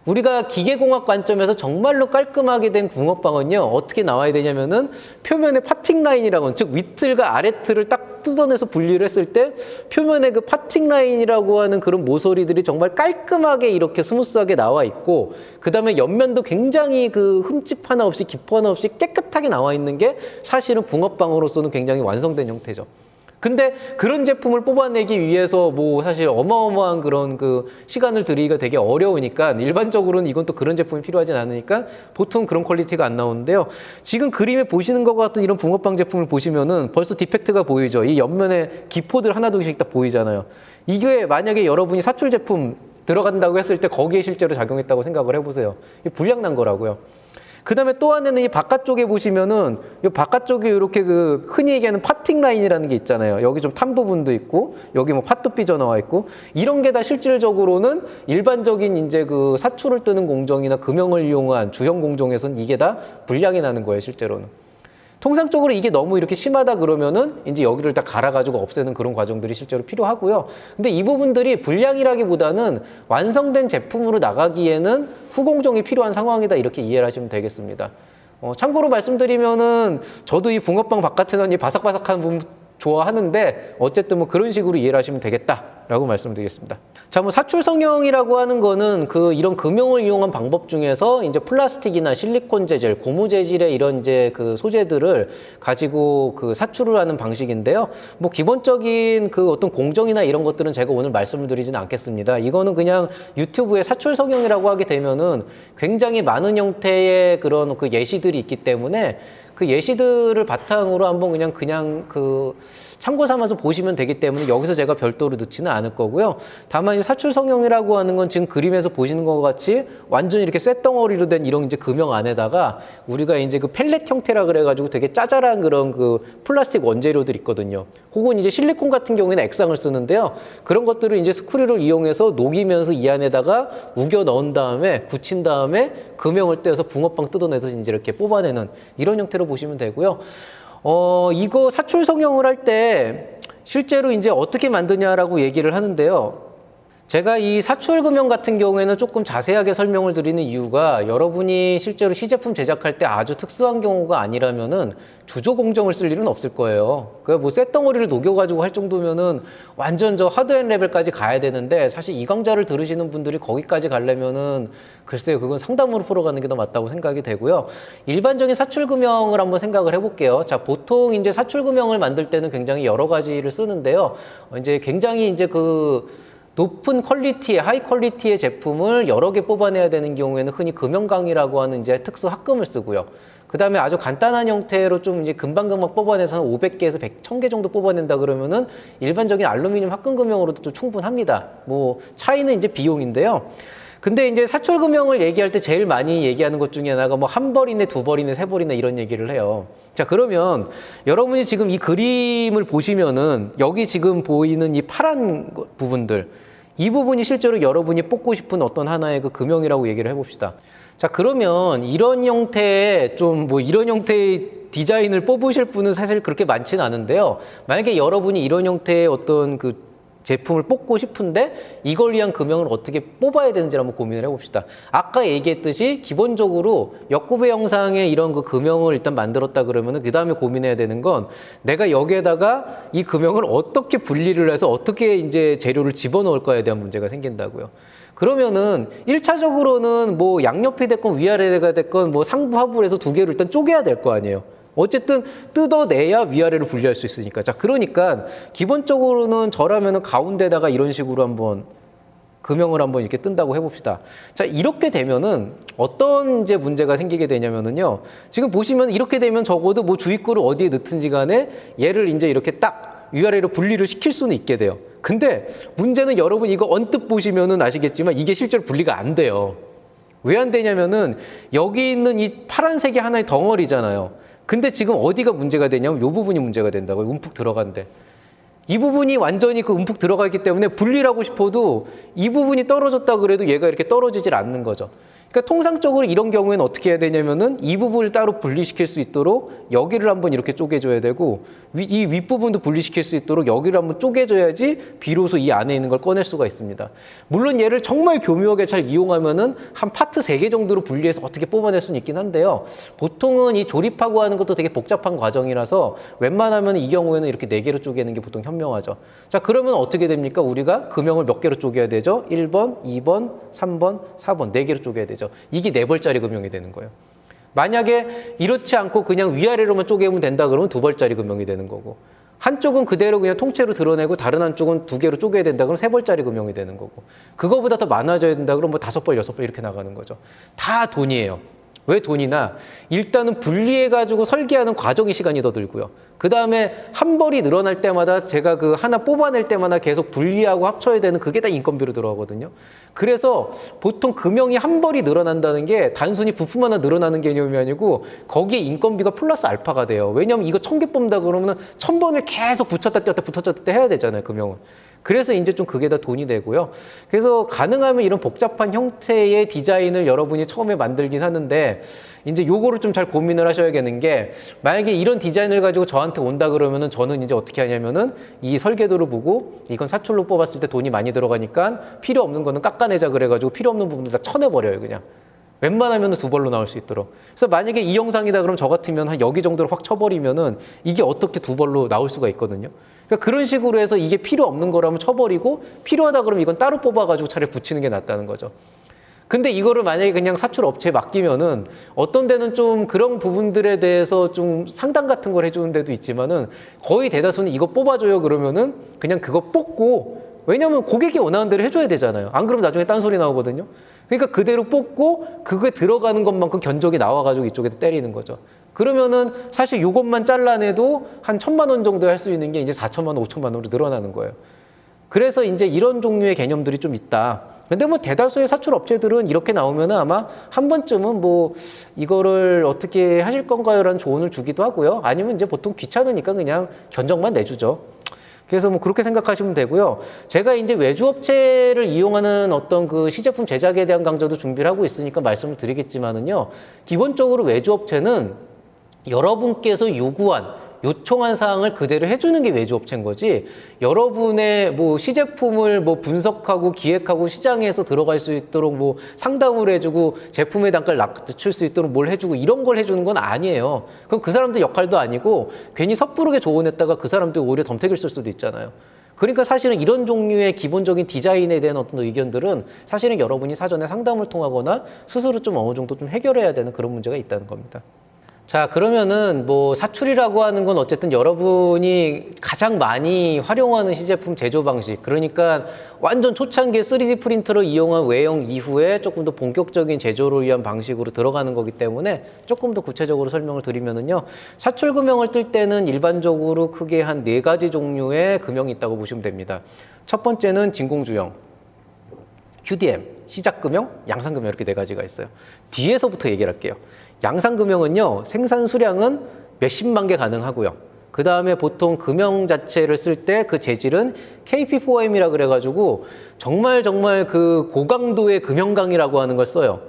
우리가 기계공학 관점에서 정말로 깔끔하게 된 붕어빵은요, 어떻게 나와야 되냐면은 표면에 파팅 라인이라고 하는, 즉 윗틀과 아랫틀을 딱 뜯어내서 분리를 했을 때 표면에 그 파팅 라인이라고 하는 그런 모서리들이 정말 깔끔하게 이렇게 스무스하게 나와 있고, 그 다음에 옆면도 굉장히 그 흠집 하나 없이 기포 하나 없이 깨끗하게 나와 있는 게 사실은 붕어빵으로서는 굉장히 완성된 형태죠. 근데 그런 제품을 뽑아내기 위해서 뭐 사실 어마어마한 그런 그 시간을 들이기가 되게 어려우니까 일반적으로는 이건 또 그런 제품이 필요하진 않으니까 보통 그런 퀄리티가 안 나오는데요. 지금 그림에 보시는 것 같은 이런 붕어빵 제품을 보시면은 벌써 디펙트가 보이죠. 이 옆면에 기포들 하나둘씩 딱 보이잖아요. 이게 만약에 여러분이 사출 제품 들어간다고 했을 때 거기에 실제로 작용했다고 생각을 해보세요. 이게 불량 난 거라고요. 그 다음에 또 하나는 이 바깥쪽에 보시면은 이 바깥쪽에 이렇게 그 흔히 얘기하는 파팅 라인이라는 게 있잖아요. 여기 좀 탄 부분도 있고 여기 뭐 팥도 삐져나와 있고 이런 게 다 실질적으로는 일반적인 이제 그 사출을 뜨는 공정이나 금형을 이용한 주형 공정에서는 이게 다 불량이 나는 거예요, 실제로는. 통상적으로 이게 너무 이렇게 심하다 그러면은 이제 여기를 다 갈아가지고 없애는 그런 과정들이 실제로 필요하고요. 근데 이 부분들이 불량이라기보다는 완성된 제품으로 나가기에는 후공정이 필요한 상황이다 이렇게 이해를 하시면 되겠습니다. 참고로 말씀드리면은 저도 이 붕어빵 바깥에 난 이 바삭바삭한 부분 좋아하는데 어쨌든 뭐 그런 식으로 이해를 하시면 되겠다라고 말씀드리겠습니다. 자, 뭐 사출 성형이라고 하는 거는 그 이런 금형을 이용한 방법 중에서 이제 플라스틱이나 실리콘 재질, 고무 재질의 이런 이제 그 소재들을 가지고 그 사출을 하는 방식인데요. 뭐 기본적인 그 어떤 공정이나 이런 것들은 제가 오늘 말씀을 드리지는 않겠습니다. 이거는 그냥 유튜브에 사출 성형이라고 하게 되면은 굉장히 많은 형태의 그런 그 예시들이 있기 때문에 그 예시들을 바탕으로 한번 그냥 그 참고 삼아서 보시면 되기 때문에 여기서 제가 별도로 넣지는 않을 거고요. 다만 이제 사출 성형이라고 하는 건 지금 그림에서 보시는 것 같이 완전히 이렇게 쇳덩어리로 된 이런 이제 금형 안에다가 우리가 이제 그 펠렛 형태라 그래가지고 되게 짜잘한 그런 그 플라스틱 원재료들 있거든요. 혹은 이제 실리콘 같은 경우에는 액상을 쓰는데요. 그런 것들을 이제 스크류를 이용해서 녹이면서 이 안에다가 우겨 넣은 다음에 굳힌 다음에 금형을 떼어서 붕어빵 뜯어내서 이제 이렇게 뽑아내는 이런 형태로 보시면 되고요. 이거 사출 성형을 할 때 실제로 이제 어떻게 만드냐라고 얘기를 하는데요. 제가 이 사출 금형 같은 경우에는 조금 자세하게 설명을 드리는 이유가 여러분이 실제로 시제품 제작할 때 아주 특수한 경우가 아니라면은 주조 공정을 쓸 일은 없을 거예요. 그러니까 뭐 쇳덩어리를 녹여가지고 할 정도면은 완전 저 하드end 레벨까지 가야 되는데 사실 이 강좌를 들으시는 분들이 거기까지 가려면은 글쎄요, 그건 상담으로 풀어가는 게 더 맞다고 생각이 되고요. 일반적인 사출 금형을 한번 생각을 해볼게요. 자, 보통 이제 사출 금형을 만들 때는 굉장히 여러 가지를 쓰는데요. 이제 굉장히 이제 그 높은 퀄리티의 하이 퀄리티의 제품을 여러 개 뽑아내야 되는 경우에는 흔히 금형강이라고 하는 이제 특수 합금을 쓰고요. 그 다음에 아주 간단한 형태로 좀 이제 금방금방 뽑아내서 한 500개에서 1000개 정도 뽑아낸다 그러면은 일반적인 알루미늄 합금 금형으로도 좀 충분합니다. 뭐 차이는 이제 비용인데요. 근데 이제 사출 금형을 얘기할 때 제일 많이 얘기하는 것 중에 하나가 뭐 한 벌이네, 두 벌이네, 세 벌이네 이런 얘기를 해요. 자, 그러면 여러분이 지금 이 그림을 보시면은 여기 지금 보이는 이 파란 부분들, 이 부분이 실제로 여러분이 뽑고 싶은 어떤 하나의 그 금형이라고 얘기를 해봅시다. 자, 그러면 이런 형태의 좀 뭐 이런 형태의 디자인을 뽑으실 분은 사실 그렇게 많지는 않은데요. 만약에 여러분이 이런 형태의 어떤 그 제품을 뽑고 싶은데 이걸 위한 금형을 어떻게 뽑아야 되는지 한번 고민을 해봅시다. 아까 얘기했듯이 기본적으로 역구배 형상의 이런 그 금형을 일단 만들었다 그러면은 그 다음에 고민해야 되는 건 내가 여기에다가 이 금형을 어떻게 분리를 해서 어떻게 이제 재료를 집어넣을 거에 대한 문제가 생긴다고요. 그러면은 1차적으로는 뭐 양옆이 됐건 위아래가 됐건 뭐 상부 하부를 해서 두 개를 일단 쪼개야 될 거 아니에요. 어쨌든 뜯어내야 위아래로 분리할 수 있으니까. 자, 그러니까 기본적으로는 저라면은 가운데다가 이런 식으로 한번 금형을 한번 이렇게 뜬다고 해봅시다. 자, 이렇게 되면은 어떤 이제 문제가 생기게 되냐면은요. 지금 보시면 이렇게 되면 적어도 뭐 주입구를 어디에 넣든지 간에 얘를 이제 이렇게 딱 위아래로 분리를 시킬 수는 있게 돼요. 근데 문제는 여러분 이거 언뜻 보시면은 아시겠지만 이게 실제로 분리가 안 돼요. 왜 안 되냐면은 여기 있는 이 파란색이 하나의 덩어리잖아요. 근데 지금 어디가 문제가 되냐면 이 부분이 문제가 된다고요. 움푹 들어간대. 이 부분이 완전히 그 움푹 들어가 있기 때문에 분리를 하고 싶어도 이 부분이 떨어졌다 그래도 얘가 이렇게 떨어지질 않는 거죠. 그러니까 통상적으로 이런 경우에는 어떻게 해야 되냐면은 이 부분을 따로 분리시킬 수 있도록 여기를 한번 이렇게 쪼개줘야 되고 이 윗부분도 분리시킬 수 있도록 여기를 한번 쪼개줘야지 비로소 이 안에 있는 걸 꺼낼 수가 있습니다. 물론 얘를 정말 교묘하게 잘 이용하면은 한 파트 3개 정도로 분리해서 어떻게 뽑아낼 수는 있긴 한데요. 보통은 이 조립하고 하는 것도 되게 복잡한 과정이라서 웬만하면 이 경우에는 이렇게 4개로 쪼개는 게 보통 현명하죠. 자, 그러면 어떻게 됩니까? 우리가 금형을 몇 개로 쪼개야 되죠? 1번, 2번, 3번, 4번 4개로 쪼개야 되죠. 이게 4벌짜리 금형이 되는 거예요. 만약에 이렇지 않고 그냥 위아래로만 쪼개면 된다 그러면 2벌짜리 금형이 되는 거고 한쪽은 그대로 그냥 통째로 드러내고 다른 한쪽은 2개로 쪼개야 된다 그러면 3벌짜리 금형이 되는 거고 그거보다 더 많아져야 된다 그러면 뭐 5벌, 6벌 이렇게 나가는 거죠. 다 돈이에요. 왜 돈이나? 일단은 분리해가지고 설계하는 과정의 시간이 더 들고요. 그 다음에 한 벌이 늘어날 때마다 제가 그 하나 뽑아낼 때마다 계속 분리하고 합쳐야 되는 그게 다 인건비로 들어가거든요. 그래서 보통 금형이 한 벌이 늘어난다는 게 단순히 부품 하나 늘어나는 개념이 아니고 거기에 인건비가 플러스 알파가 돼요. 왜냐면 이거 1000개 뽑는다 그러면 1000번을 계속 붙였다 뗐다 붙였다 뗐다 해야 되잖아요, 금형은. 그래서 이제 좀 그게 다 돈이 되고요. 그래서 가능하면 이런 복잡한 형태의 디자인을 여러분이 처음에 만들긴 하는데 이제 요거를 좀 잘 고민을 하셔야겠는 게 만약에 이런 디자인을 가지고 저한테 온다 그러면은 저는 이제 어떻게 하냐면은 이 설계도를 보고 이건 사출로 뽑았을 때 돈이 많이 들어가니까 필요 없는 거는 깎아내자 그래가지고 필요 없는 부분들 다 쳐내버려요, 그냥. 웬만하면 2벌로 나올 수 있도록. 그래서 만약에 이 영상이다 그럼 저 같으면 한 여기 정도로 확 쳐버리면은 이게 어떻게 2벌로 나올 수가 있거든요. 그러니까 그런 식으로 해서 이게 필요 없는 거라면 쳐버리고 필요하다 그러면 이건 따로 뽑아가지고 차라리 붙이는 게 낫다는 거죠. 근데 이거를 만약에 그냥 사출 업체에 맡기면은 어떤 데는 좀 그런 부분들에 대해서 좀 상담 같은 걸 해주는 데도 있지만은 거의 대다수는 이거 뽑아줘요 그러면은 그냥 그거 뽑고 왜냐면 고객이 원하는 대로 해줘야 되잖아요. 안 그러면 나중에 딴소리 나오거든요. 그러니까 그대로 뽑고 그게 들어가는 것만큼 견적이 나와가지고 이쪽에 때리는 거죠. 그러면은 사실 이것만 잘라내도 한 1000만 원 정도 할 수 있는 게 이제 4천만 원, 5천만 원으로 늘어나는 거예요. 그래서 이제 이런 종류의 개념들이 좀 있다. 근데 뭐 대다수의 사출 업체들은 이렇게 나오면은 아마 한 번쯤은 뭐 이거를 어떻게 하실 건가요? 라는 조언을 주기도 하고요. 아니면 이제 보통 귀찮으니까 그냥 견적만 내주죠. 그래서 뭐 그렇게 생각하시면 되고요. 제가 이제 외주업체를 이용하는 어떤 그 시제품 제작에 대한 강좌도 준비를 하고 있으니까 말씀을 드리겠지만은요. 기본적으로 외주업체는 여러분께서 요청한 사항을 그대로 해주는 게 외주업체인 거지 여러분의 뭐 시제품을 뭐 분석하고 기획하고 시장에서 들어갈 수 있도록 뭐 상담을 해주고 제품의 단가를 낮출 수 있도록 뭘 해주고 이런 걸 해주는 건 아니에요. 그럼 그 사람들 역할도 아니고 괜히 섣부르게 조언했다가 그 사람들 오히려 덤태기를 쓸 수도 있잖아요. 그러니까 사실은 이런 종류의 기본적인 디자인에 대한 어떤 의견들은 사실은 여러분이 사전에 상담을 통하거나 스스로 좀 어느 정도 좀 해결해야 되는 그런 문제가 있다는 겁니다. 자, 그러면은 뭐 사출이라고 하는 건 어쨌든 여러분이 가장 많이 활용하는 시제품 제조 방식, 그러니까 완전 초창기에 3D 프린터를 이용한 외형 이후에 조금 더 본격적인 제조를 위한 방식으로 들어가는 거기 때문에 조금 더 구체적으로 설명을 드리면은요. 사출 금형을 뜰 때는 일반적으로 크게 한 4가지 종류의 금형이 있다고 보시면 됩니다. 첫 번째는 진공주형, QDM, 시작금형, 양산금형 이렇게 4가지가 있어요. 뒤에서부터 얘기를 할게요. 양산금형은요, 생산 수량은 몇십만 개 가능하고요. 그 다음에 보통 금형 자체를 쓸 때 그 재질은 KP4M이라 그래가지고 정말 그 고강도의 금형강이라고 하는 걸 써요.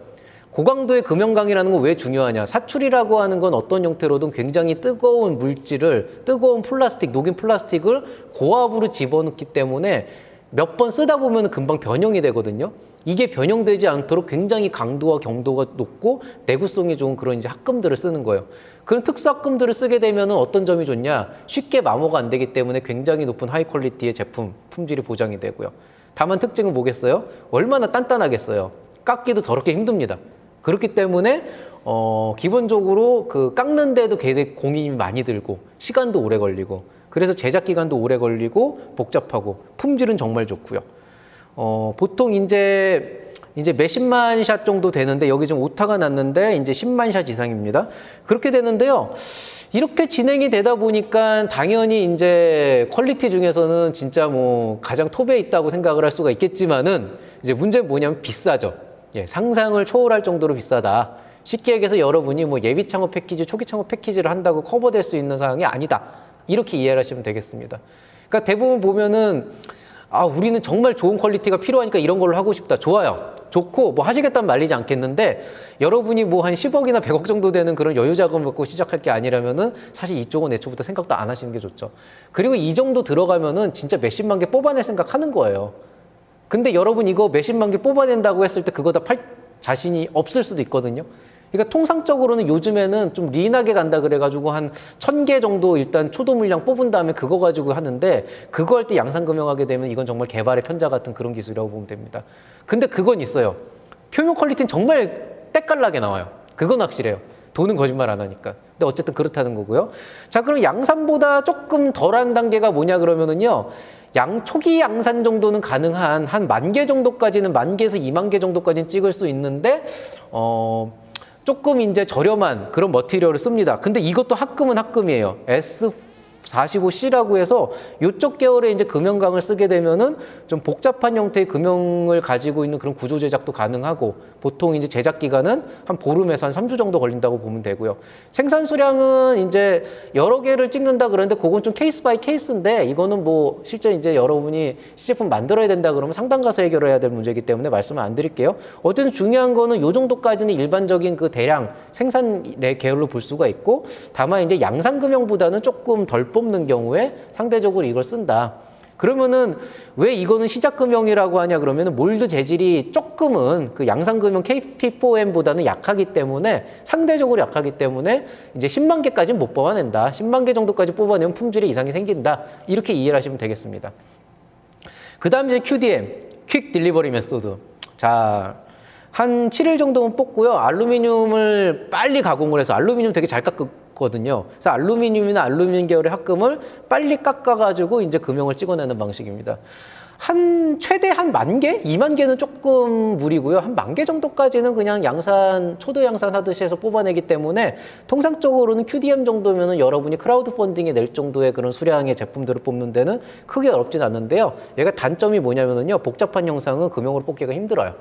고강도의 금형강이라는 건 왜 중요하냐? 사출이라고 하는 건 어떤 형태로든 굉장히 뜨거운 물질을, 뜨거운 플라스틱, 녹인 플라스틱을 고압으로 집어넣기 때문에 몇 번 쓰다 보면 금방 변형이 되거든요. 이게 변형되지 않도록 굉장히 강도와 경도가 높고 내구성이 좋은 그런 이제 합금들을 쓰는 거예요. 그런 특수 합금들을 쓰게 되면 어떤 점이 좋냐? 쉽게 마모가 안 되기 때문에 굉장히 높은 하이 퀄리티의 제품, 품질이 보장이 되고요. 다만 특징은 뭐겠어요? 얼마나 단단하겠어요? 깎기도 더럽게 힘듭니다. 그렇기 때문에 기본적으로 그 깎는데도 굉장히 공이 많이 들고 시간도 오래 걸리고 그래서 제작 기간도 오래 걸리고 복잡하고 품질은 정말 좋고요. 보통 이제 몇십만 샷 정도 되는데 여기 지금 오타가 났는데 이제 10만 샷 이상입니다. 그렇게 되는데요. 이렇게 진행이 되다 보니까 당연히 이제 퀄리티 중에서는 진짜 뭐 가장 톱에 있다고 생각을 할 수가 있겠지만은 이제 문제는 뭐냐면 비싸죠. 예, 상상을 초월할 정도로 비싸다. 쉽게 얘기해서 여러분이 뭐 예비 창업 패키지, 초기 창업 패키지를 한다고 커버될 수 있는 상황이 아니다. 이렇게 이해를 하시면 되겠습니다. 그러니까 대부분 보면은 우리는 정말 좋은 퀄리티가 필요하니까 이런 걸로 하고 싶다. 좋아요. 좋고 뭐 하시겠다면 말리지 않겠는데 여러분이 뭐 한 10억이나 100억 정도 되는 그런 여유 자금을 갖고 시작할 게 아니라면은 사실 이쪽은 애초부터 생각도 안 하시는 게 좋죠. 그리고 이 정도 들어가면은 진짜 몇십만 개 뽑아낼 생각하는 거예요. 근데 여러분 이거 몇십만 개 뽑아낸다고 했을 때 그거 다 팔 자신이 없을 수도 있거든요. 그러니까 통상적으로는 요즘에는 좀 리인하게 간다 그래가지고 한 1000개 정도 일단 초도 물량 뽑은 다음에 그거 가지고 하는데 그거 할 때 양산금형하게 되면 이건 정말 개발의 편자 같은 그런 기술이라고 보면 됩니다. 근데 그건 있어요. 표면 퀄리티는 정말 때깔나게 나와요. 그건 확실해요. 돈은 거짓말 안 하니까. 근데 어쨌든 그렇다는 거고요. 자, 그럼 양산보다 조금 덜한 단계가 뭐냐 그러면은요. 초기 양산 정도는 가능한 한 10,000개 정도까지는 10,000개에서 20,000개 정도까지는 찍을 수 있는데 조금 이제 저렴한 그런 머티리얼을 씁니다. 근데 이것도 합금은 합금이에요. S45C라고 해서 이쪽 계열의 이제 금형강을 쓰게 되면은 좀 복잡한 형태의 금형을 가지고 있는 그런 구조 제작도 가능하고 보통 이제 제작 기간은 한 보름에서 한 3주 정도 걸린다고 보면 되고요. 생산 수량은 이제 여러 개를 찍는다 그러는데 그건 좀 케이스 바이 케이스인데 이거는 뭐 실제 이제 여러분이 시제품 만들어야 된다 그러면 상단 가서 해결해야 될 문제이기 때문에 말씀을 안 드릴게요. 어쨌든 중요한 거는 요 정도까지는 일반적인 그 대량 생산의 계열로 볼 수가 있고 다만 이제 양산 금형보다는 조금 덜 뽑는 경우에 상대적으로 이걸 쓴다. 그러면은 왜 이거는 시작금형이라고 하냐 그러면은 몰드 재질이 조금은 그 양산금형 KP4M보다는 약하기 때문에 상대적으로 약하기 때문에 이제 10만 개까지는 못 뽑아낸다. 10만 개 정도까지 뽑아내면 품질에 이상이 생긴다. 이렇게 이해를 하시면 되겠습니다. 그 다음 이제 QDM, 퀵 딜리버리 메소드. 자, 한 7일 정도는 뽑고요. 알루미늄을 빨리 가공을 해서 알루미늄 되게 잘 깎거든요. 그래서 알루미늄이나 알루미늄 계열의 합금을 빨리 깎아가지고 이제 금형을 찍어내는 방식입니다. 최대 한 10,000개? 20,000개는 조금 무리고요. 한 10,000개 정도까지는 그냥 초도 양산 하듯이 해서 뽑아내기 때문에 통상적으로는 QDM 정도면은 여러분이 크라우드 펀딩에 낼 정도의 그런 수량의 제품들을 뽑는 데는 크게 어렵진 않는데요. 얘가 단점이 뭐냐면은요. 복잡한 형상은 금형으로 뽑기가 힘들어요.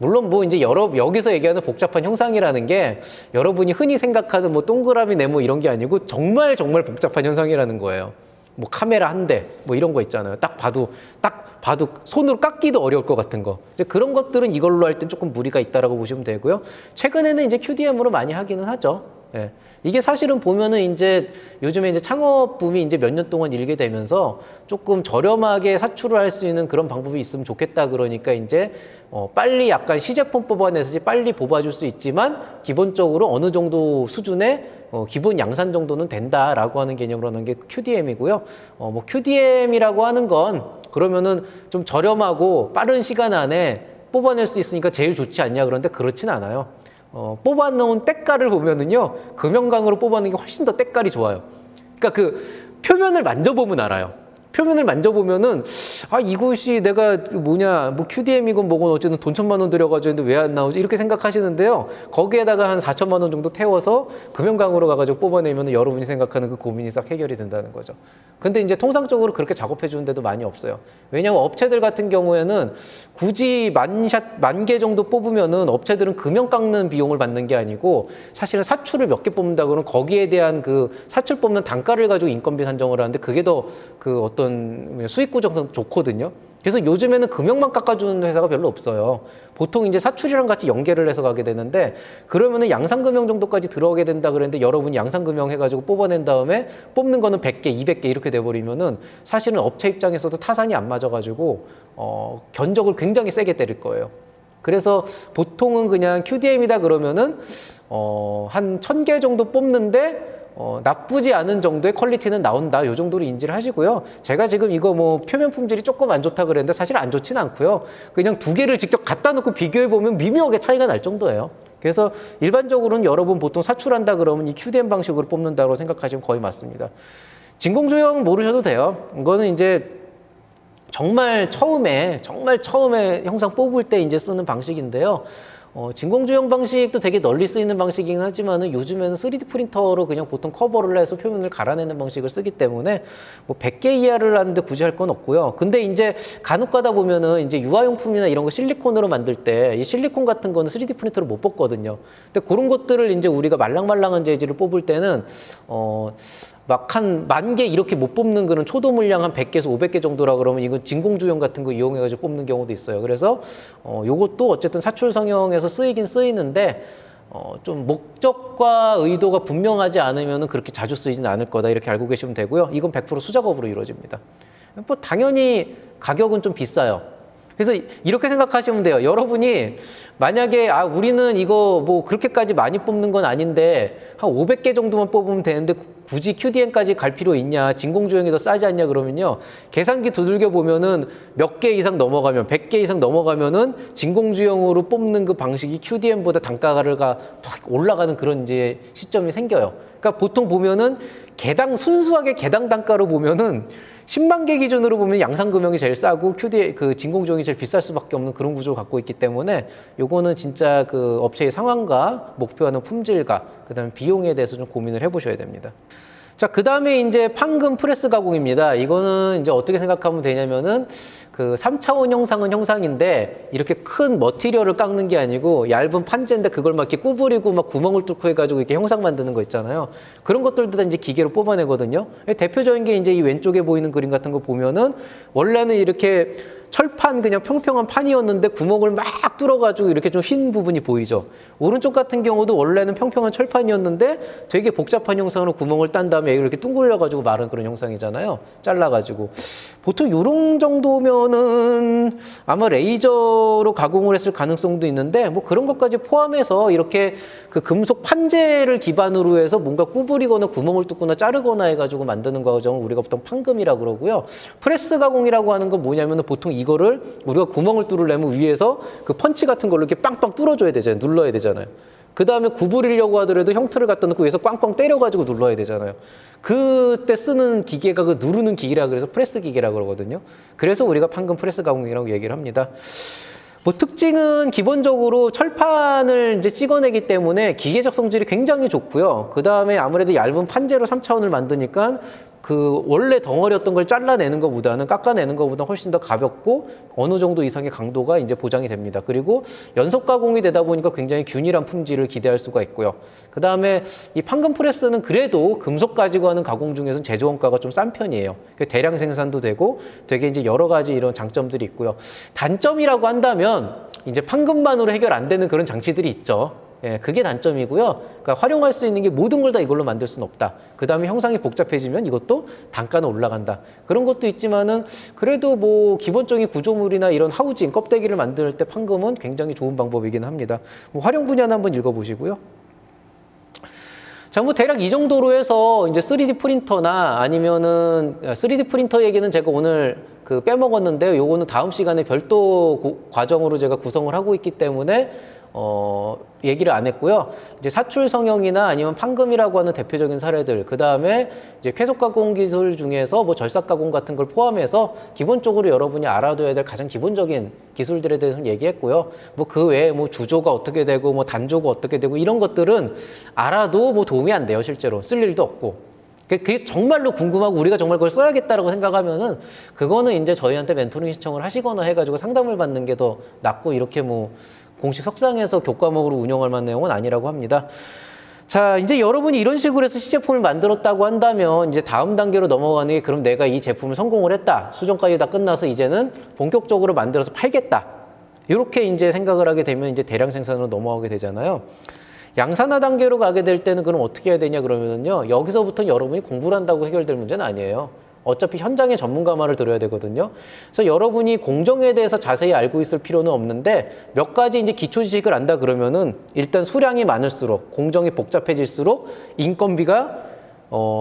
물론 뭐 이제 여기서 얘기하는 복잡한 형상이라는 게 여러분이 흔히 생각하는 뭐 동그라미 네모 이런 게 아니고 정말 복잡한 현상이라는 거예요. 뭐 카메라 한 대, 뭐 이런 거 있잖아요. 딱 봐도 손으로 깎기도 어려울 것 같은 거. 이제 그런 것들은 이걸로 할 땐 조금 무리가 있다라고 보시면 되고요. 최근에는 이제 QDM으로 많이 하기는 하죠. 예. 이게 사실은 보면은 이제 요즘에 이제 창업 붐이 이제 몇 년 동안 일게 되면서 조금 저렴하게 사출을 할 수 있는 그런 방법이 있으면 좋겠다 그러니까 이제 빨리 약간 시제품 뽑아내서 빨리 뽑아줄 수 있지만 기본적으로 어느 정도 수준의 기본 양산 정도는 된다라고 하는 개념으로 하는 게 QDM이고요. 뭐 QDM이라고 하는 건 그러면은 좀 저렴하고 빠른 시간 안에 뽑아낼 수 있으니까 제일 좋지 않냐 그런데 그렇진 않아요. 뽑아놓은 때깔을 보면은요, 금형강으로 뽑아놓은 게 훨씬 더 때깔이 좋아요. 그러니까 그 표면을 만져보면 알아요. 표면을 만져보면은 이것이 내가 뭐냐 뭐 QDM이건 뭐건 어쨌든 돈 1,000만 원 들여가지고 했는데 왜 안 나오지 이렇게 생각하시는데요. 거기에다가 한 4,000만 원 정도 태워서 금형강으로 가가지고 뽑아내면 여러분이 생각하는 그 고민이 싹 해결이 된다는 거죠. 근데 이제 통상적으로 그렇게 작업해 주는 데도 많이 없어요. 왜냐하면 업체들 같은 경우에는 굳이 10,000개 정도 뽑으면은 업체들은 금형 깎는 비용을 받는 게 아니고 사실은 사출을 몇 개 뽑는다 그러면 거기에 대한 그 사출 뽑는 단가를 가지고 인건비 산정을 하는데 그게 더 그 어떤 수익 구조상 좋거든요. 그래서 요즘에는 금형만 깎아주는 회사가 별로 없어요. 보통 이제 사출이랑 같이 연계를 해서 가게 되는데, 그러면은 양산금형 정도까지 들어오게 된다 그랬는데, 여러분이 양산금형 해가지고 뽑아낸 다음에 뽑는 거는 100개, 200개 이렇게 돼버리면은 사실은 업체 입장에서도 타산이 안 맞아가지고 견적을 굉장히 세게 때릴 거예요. 그래서 보통은 그냥 QDM이다 그러면은 한 1000개 정도 뽑는데 나쁘지 않은 정도의 퀄리티는 나온다. 요 정도로 인지를 하시고요. 제가 지금 이거 뭐 표면 품질이 조금 안 좋다 그랬는데 사실 안 좋진 않고요. 그냥 두 개를 직접 갖다 놓고 비교해 보면 미묘하게 차이가 날 정도예요. 그래서 일반적으로는 여러분 보통 사출한다 그러면 이 QDM 방식으로 뽑는다고 생각하시면 거의 맞습니다. 진공조형 모르셔도 돼요. 이거는 이제 정말 처음에 형상 뽑을 때 이제 쓰는 방식인데요. 진공조형 방식도 되게 널리 쓰이는 방식이긴 하지만은 요즘에는 3D 프린터로 그냥 보통 커버를 해서 표면을 갈아내는 방식을 쓰기 때문에 뭐 100개 이하를 하는데 굳이 할 건 없고요. 근데 이제 간혹 가다 보면은 이제 유아용품이나 이런 거 실리콘으로 만들 때 이 실리콘 같은 거는 3D 프린터로 못 뽑거든요. 근데 그런 것들을 이제 우리가 말랑말랑한 재질을 뽑을 때는 막 한 10,000개 이렇게 못 뽑는 그런 초도 물량 한 100개에서 500개 정도라 그러면 이건 진공조형 같은 거 이용해가지고 뽑는 경우도 있어요. 그래서 요것도 어쨌든 사출 성형에서 쓰이긴 쓰이는데 좀 목적과 의도가 분명하지 않으면 그렇게 자주 쓰이지는 않을 거다 이렇게 알고 계시면 되고요. 이건 100% 수작업으로 이루어집니다. 뭐 당연히 가격은 좀 비싸요. 그래서 이렇게 생각하시면 돼요. 여러분이 만약에 우리는 이거 뭐 그렇게까지 많이 뽑는 건 아닌데 한 500개 정도만 뽑으면 되는데 굳이 QDM까지 갈 필요 있냐, 진공조형이 더 싸지 않냐 그러면요, 계산기 두들겨 보면은 몇 개 이상 넘어가면 100개 이상 넘어가면은 진공조형으로 뽑는 그 방식이 QDM보다 단가가 더 올라가는 그런 이제 시점이 생겨요. 그러니까 보통 보면은 순수하게 개당 단가로 보면은 10만 개 기준으로 보면 양산금형이 제일 싸고 그 진공조형이 제일 비쌀 수밖에 없는 그런 구조를 갖고 있기 때문에 요거는 진짜 그 업체의 상황과 목표하는 품질과 그다음에 비용에 대해서 좀 고민을 해보셔야 됩니다. 자, 그 다음에 이제 판금 프레스 가공입니다. 이거는 이제 어떻게 생각하면 되냐면은 그 3차원 형상은 형상인데 이렇게 큰 머티리얼을 깎는 게 아니고 얇은 판재인데 그걸 막 이렇게 구부리고 막 구멍을 뚫고 해가지고 이렇게 형상 만드는 거 있잖아요. 그런 것들도 다 이제 기계로 뽑아내거든요. 대표적인 게 이제 이 왼쪽에 보이는 그림 같은 거 보면은 원래는 이렇게 철판 그냥 평평한 판이었는데 구멍을 막 뚫어가지고 이렇게 좀 흰 부분이 보이죠. 오른쪽 같은 경우도 원래는 평평한 철판이었는데 되게 복잡한 형상으로 구멍을 딴 다음에 이렇게 둥글려가지고 마른 그런 형상이잖아요. 잘라가지고. 보통 요런 정도면은 아마 레이저로 가공을 했을 가능성도 있는데 뭐 그런 것까지 포함해서 이렇게 그 금속 판재를 기반으로 해서 뭔가 구부리거나 구멍을 뚫거나 자르거나 해가지고 만드는 과정을 우리가 보통 판금이라고 그러고요. 프레스 가공이라고 하는 건 뭐냐면은 보통 이거를 우리가 구멍을 뚫으려면 위에서 그 펀치 같은 걸로 이렇게 빵빵 뚫어줘야 되잖아요. 눌러야 되잖아요. 그 다음에 구부리려고 하더라도 형틀을 갖다 놓고 위에서 꽝꽝 때려가지고 눌러야 되잖아요. 그때 쓰는 기계가 그 누르는 기계라 그래서 프레스 기계라고 그러거든요. 그래서 우리가 판금 프레스 가공이라고 얘기를 합니다. 뭐 특징은 기본적으로 철판을 이제 찍어내기 때문에 기계적 성질이 굉장히 좋고요. 그 다음에 아무래도 얇은 판재로 3차원을 만드니까 그 원래 덩어리였던 걸 잘라내는 것보다는 깎아내는 것보다 훨씬 더 가볍고 어느 정도 이상의 강도가 이제 보장이 됩니다. 그리고 연속 가공이 되다 보니까 굉장히 균일한 품질을 기대할 수가 있고요. 그 다음에 이 판금 프레스는 그래도 금속 가지고 하는 가공 중에서는 제조 원가가 좀 싼 편이에요. 대량 생산도 되고 되게 이제 여러 가지 이런 장점들이 있고요. 단점이라고 한다면 이제 판금만으로 해결 안 되는 그런 장치들이 있죠. 예, 그게 단점이고요. 그러니까 활용할 수 있는 게 모든 걸 다 이걸로 만들 수는 없다. 그 다음에 형상이 복잡해지면 이것도 단가는 올라간다. 그런 것도 있지만은 그래도 뭐 기본적인 구조물이나 이런 하우징, 껍데기를 만들 때 판금은 굉장히 좋은 방법이긴 합니다. 뭐 활용 분야는 한번 읽어보시고요. 자, 뭐 대략 이 정도로 해서 이제 3D 프린터나 아니면은 3D 프린터 얘기는 제가 오늘 그 빼먹었는데요. 요거는 다음 시간에 별도 과정으로 제가 구성을 하고 있기 때문에 얘기를 안 했고요. 이제 사출 성형이나 아니면 판금이라고 하는 대표적인 사례들, 그 다음에 이제 쾌속 가공 기술 중에서 뭐 절삭 가공 같은 걸 포함해서 기본적으로 여러분이 알아둬야 될 가장 기본적인 기술들에 대해서는 얘기했고요. 뭐 그 외에 뭐 주조가 어떻게 되고 뭐 단조가 어떻게 되고 이런 것들은 알아도 뭐 도움이 안 돼요. 실제로 쓸 일도 없고. 그게 정말로 궁금하고 우리가 정말 그걸 써야겠다라고 생각하면은 그거는 이제 저희한테 멘토링 신청을 하시거나 해가지고 상담을 받는 게 더 낫고 이렇게 뭐 공식 석상에서 교과목으로 운영할 만한 내용은 아니라고 합니다. 자, 이제 여러분이 이런 식으로 해서 시제품을 만들었다고 한다면 이제 다음 단계로 넘어가는 게 그럼 내가 이 제품을 성공을 했다. 수정까지 다 끝나서 이제는 본격적으로 만들어서 팔겠다. 이렇게 이제 생각을 하게 되면 이제 대량 생산으로 넘어가게 되잖아요. 양산화 단계로 가게 될 때는 그럼 어떻게 해야 되냐 그러면요. 여기서부터 여러분이 공부를 한다고 해결될 문제는 아니에요. 어차피 현장의 전문가 말을 들어야 되거든요. 그래서 여러분이 공정에 대해서 자세히 알고 있을 필요는 없는데 몇 가지 이제 기초 지식을 안다 그러면은 일단 수량이 많을수록 공정이 복잡해질수록 인건비가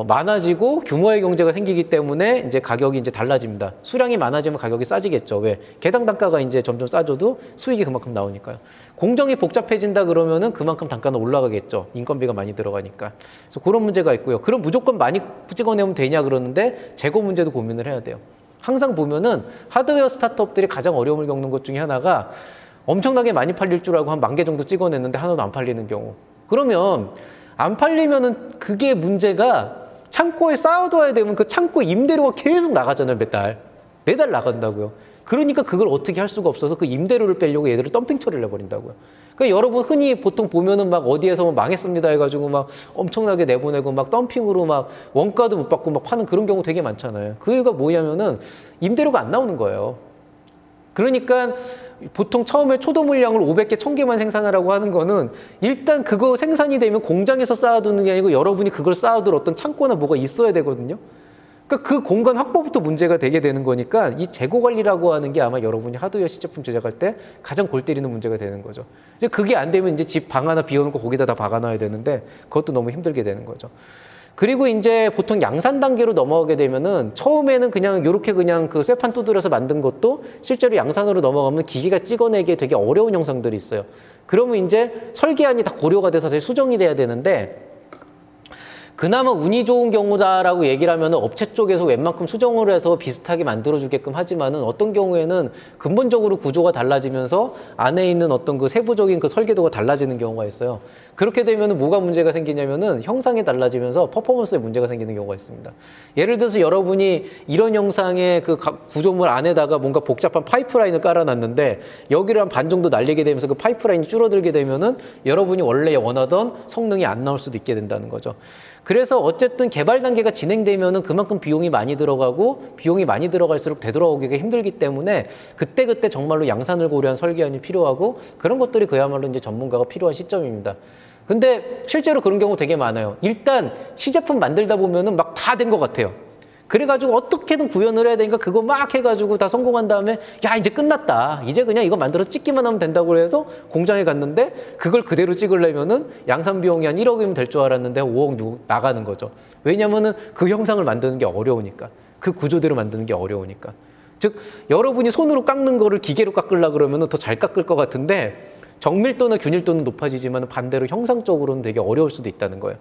많아지고 규모의 경제가 생기기 때문에 이제 가격이 이제 달라집니다. 수량이 많아지면 가격이 싸지겠죠. 왜? 개당 단가가 이제 점점 싸져도 수익이 그만큼 나오니까요. 공정이 복잡해진다 그러면은 그만큼 단가는 올라가겠죠. 인건비가 많이 들어가니까. 그래서 그런 문제가 있고요. 그럼 무조건 많이 찍어내면 되냐 그러는데 재고 문제도 고민을 해야 돼요. 항상 보면은 하드웨어 스타트업들이 가장 어려움을 겪는 것 중에 하나가 엄청나게 많이 팔릴 줄 알고 한 10,000개 정도 찍어냈는데 하나도 안 팔리는 경우. 그러면 안 팔리면은 그게 문제가 창고에 쌓아둬야 되면 그 창고 임대료가 계속 나가잖아요. 매달 나간다고요. 그러니까 그걸 어떻게 할 수가 없어서 그 임대료를 빼려고 얘들을 덤핑 처리를 해버린다고요. 그러니까 여러분 흔히 보통 보면은 막 어디에서 뭐 망했습니다 해가지고 막 엄청나게 내보내고 막 덤핑으로 막 원가도 못 받고 막 파는 그런 경우 되게 많잖아요. 그 이유가 뭐냐면은 임대료가 안 나오는 거예요. 그러니까 보통 처음에 초도 물량을 500개, 1000개만 생산하라고 하는 거는 일단 그거 생산이 되면 공장에서 쌓아두는 게 아니고 여러분이 그걸 쌓아둘 어떤 창고나 뭐가 있어야 되거든요. 그러니까 그 공간 확보부터 문제가 되게 되는 거니까 이 재고 관리라고 하는 게 아마 여러분이 하드웨어 시제품 제작할 때 가장 골 때리는 문제가 되는 거죠. 이제 그게 안 되면 이제 집 방 하나 비워놓고 거기다 다 박아놔야 되는데 그것도 너무 힘들게 되는 거죠. 그리고 이제 보통 양산 단계로 넘어가게 되면은 처음에는 그냥 요렇게 그냥 그 쇠판 두드려서 만든 것도 실제로 양산으로 넘어가면 기계가 찍어내기에 되게 어려운 영상들이 있어요. 그러면 이제 설계안이 다 고려가 돼서 다시 수정이 돼야 되는데 그나마 운이 좋은 경우다라고 얘기를 하면 업체 쪽에서 웬만큼 수정을 해서 비슷하게 만들어주게끔 하지만은 어떤 경우에는 근본적으로 구조가 달라지면서 안에 있는 어떤 그 세부적인 그 설계도가 달라지는 경우가 있어요. 그렇게 되면은 뭐가 문제가 생기냐면은 형상이 달라지면서 퍼포먼스에 문제가 생기는 경우가 있습니다. 예를 들어서 여러분이 이런 형상의 그 구조물 안에다가 뭔가 복잡한 파이프라인을 깔아놨는데 여기를 한 반 정도 날리게 되면서 그 파이프라인이 줄어들게 되면은 여러분이 원래 원하던 성능이 안 나올 수도 있게 된다는 거죠. 그래서 어쨌든 개발 단계가 진행되면은 그만큼 비용이 많이 들어가고 비용이 많이 들어갈수록 되돌아오기가 힘들기 때문에 그때그때 정말로 양산을 고려한 설계안이 필요하고 그런 것들이 그야말로 이제 전문가가 필요한 시점입니다. 근데 실제로 그런 경우 되게 많아요. 일단 시제품 만들다 보면은 막 다 된 것 같아요. 그래가지고 어떻게든 구현을 해야 되니까 그거 막 해가지고 다 성공한 다음에 야 이제 끝났다. 이제 그냥 이거 만들어서 찍기만 하면 된다고 해서 공장에 갔는데 그걸 그대로 찍으려면은 양산 비용이 한 1억이면 될 줄 알았는데 5억 나가는 거죠. 왜냐면은 그 형상을 만드는 게 어려우니까. 그 구조대로 만드는 게 어려우니까. 즉 여러분이 손으로 깎는 거를 기계로 깎으려고 그러면은 더 잘 깎을 것 같은데 정밀도나 균일도는 높아지지만 반대로 형상적으로는 되게 어려울 수도 있다는 거예요.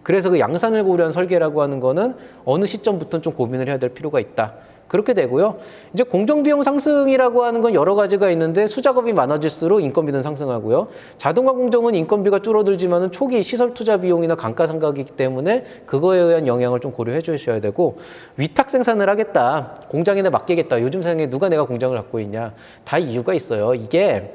그래서 그 양산을 고려한 설계라고 하는 거는 어느 시점부터는 좀 고민을 해야 될 필요가 있다. 그렇게 되고요. 이제 공정비용 상승이라고 하는 건 여러 가지가 있는데 수작업이 많아질수록 인건비는 상승하고요. 자동화 공정은 인건비가 줄어들지만은 초기 시설 투자 비용이나 감가상각이기 때문에 그거에 의한 영향을 좀 고려해 주셔야 되고 위탁 생산을 하겠다. 공장에 맡기겠다. 요즘 세상에 누가 내가 공장을 갖고 있냐. 다 이유가 있어요. 이게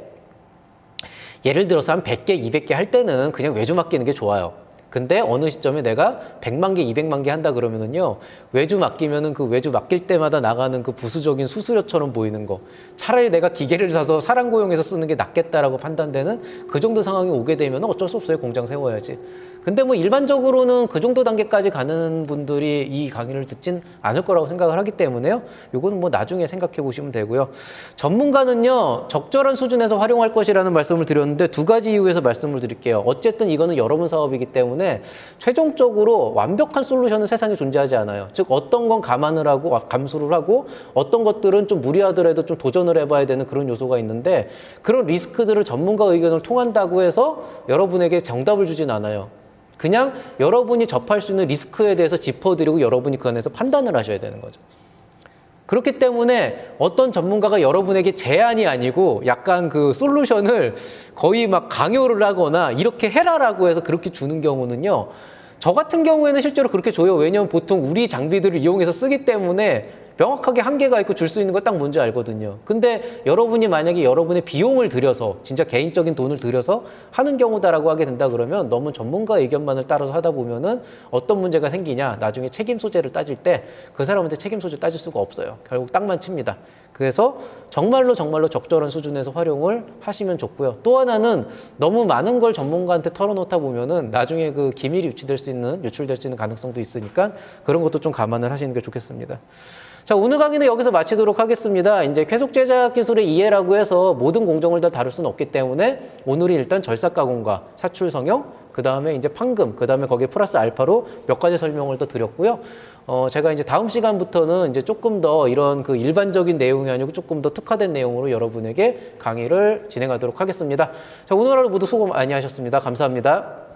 예를 들어서 한 100개, 200개 할 때는 그냥 외주 맡기는 게 좋아요. 근데 어느 시점에 내가 100만 개, 200만 개 한다 그러면은요, 외주 맡기면은 그 외주 맡길 때마다 나가는 그 부수적인 수수료처럼 보이는 거. 차라리 내가 기계를 사서 사람 고용해서 쓰는 게 낫겠다라고 판단되는 그 정도 상황이 오게 되면 어쩔 수 없어요. 공장 세워야지. 근데 뭐 일반적으로는 그 정도 단계까지 가는 분들이 이 강의를 듣진 않을 거라고 생각을 하기 때문에요. 요거는 뭐 나중에 생각해 보시면 되고요. 전문가는요, 적절한 수준에서 활용할 것이라는 말씀을 드렸는데 두 가지 이유에서 말씀을 드릴게요. 어쨌든 이거는 여러분 사업이기 때문에 최종적으로 완벽한 솔루션은 세상에 존재하지 않아요. 즉 어떤 건 감안을 하고 감수를 하고 어떤 것들은 좀 무리하더라도 좀 도전을 해봐야 되는 그런 요소가 있는데 그런 리스크들을 전문가 의견을 통한다고 해서 여러분에게 정답을 주진 않아요. 그냥 여러분이 접할 수 있는 리스크에 대해서 짚어드리고 여러분이 그 안에서 판단을 하셔야 되는 거죠. 그렇기 때문에 어떤 전문가가 여러분에게 제안이 아니고 약간 그 솔루션을 거의 막 강요를 하거나 이렇게 해라라고 해서 그렇게 주는 경우는요. 저 같은 경우에는 실제로 그렇게 줘요. 왜냐하면 보통 우리 장비들을 이용해서 쓰기 때문에 명확하게 한계가 있고 줄 수 있는 거 딱 뭔지 알거든요. 근데 여러분이 만약에 여러분의 비용을 들여서 진짜 개인적인 돈을 들여서 하는 경우다라고 하게 된다 그러면 너무 전문가 의견만을 따라서 하다 보면은 어떤 문제가 생기냐, 나중에 책임 소재를 따질 때 그 사람한테 책임 소재 따질 수가 없어요. 결국 땅만 칩니다. 그래서 정말로 적절한 수준에서 활용을 하시면 좋고요. 또 하나는 너무 많은 걸 전문가한테 털어놓다 보면은 나중에 그 기밀이 유출될 수 있는 가능성도 있으니까 그런 것도 좀 감안을 하시는 게 좋겠습니다. 자, 오늘 강의는 여기서 마치도록 하겠습니다. 이제 계속 제작 기술의 이해라고 해서 모든 공정을 다 다룰 수는 없기 때문에 오늘은 일단 절삭 가공과 사출 성형, 그 다음에 이제 판금, 그 다음에 거기에 플러스 알파로 몇 가지 설명을 더 드렸고요. 제가 이제 다음 시간부터는 이제 조금 더 이런 그 일반적인 내용이 아니고 조금 더 특화된 내용으로 여러분에게 강의를 진행하도록 하겠습니다. 자, 오늘 하루 모두 수고 많이 하셨습니다. 감사합니다.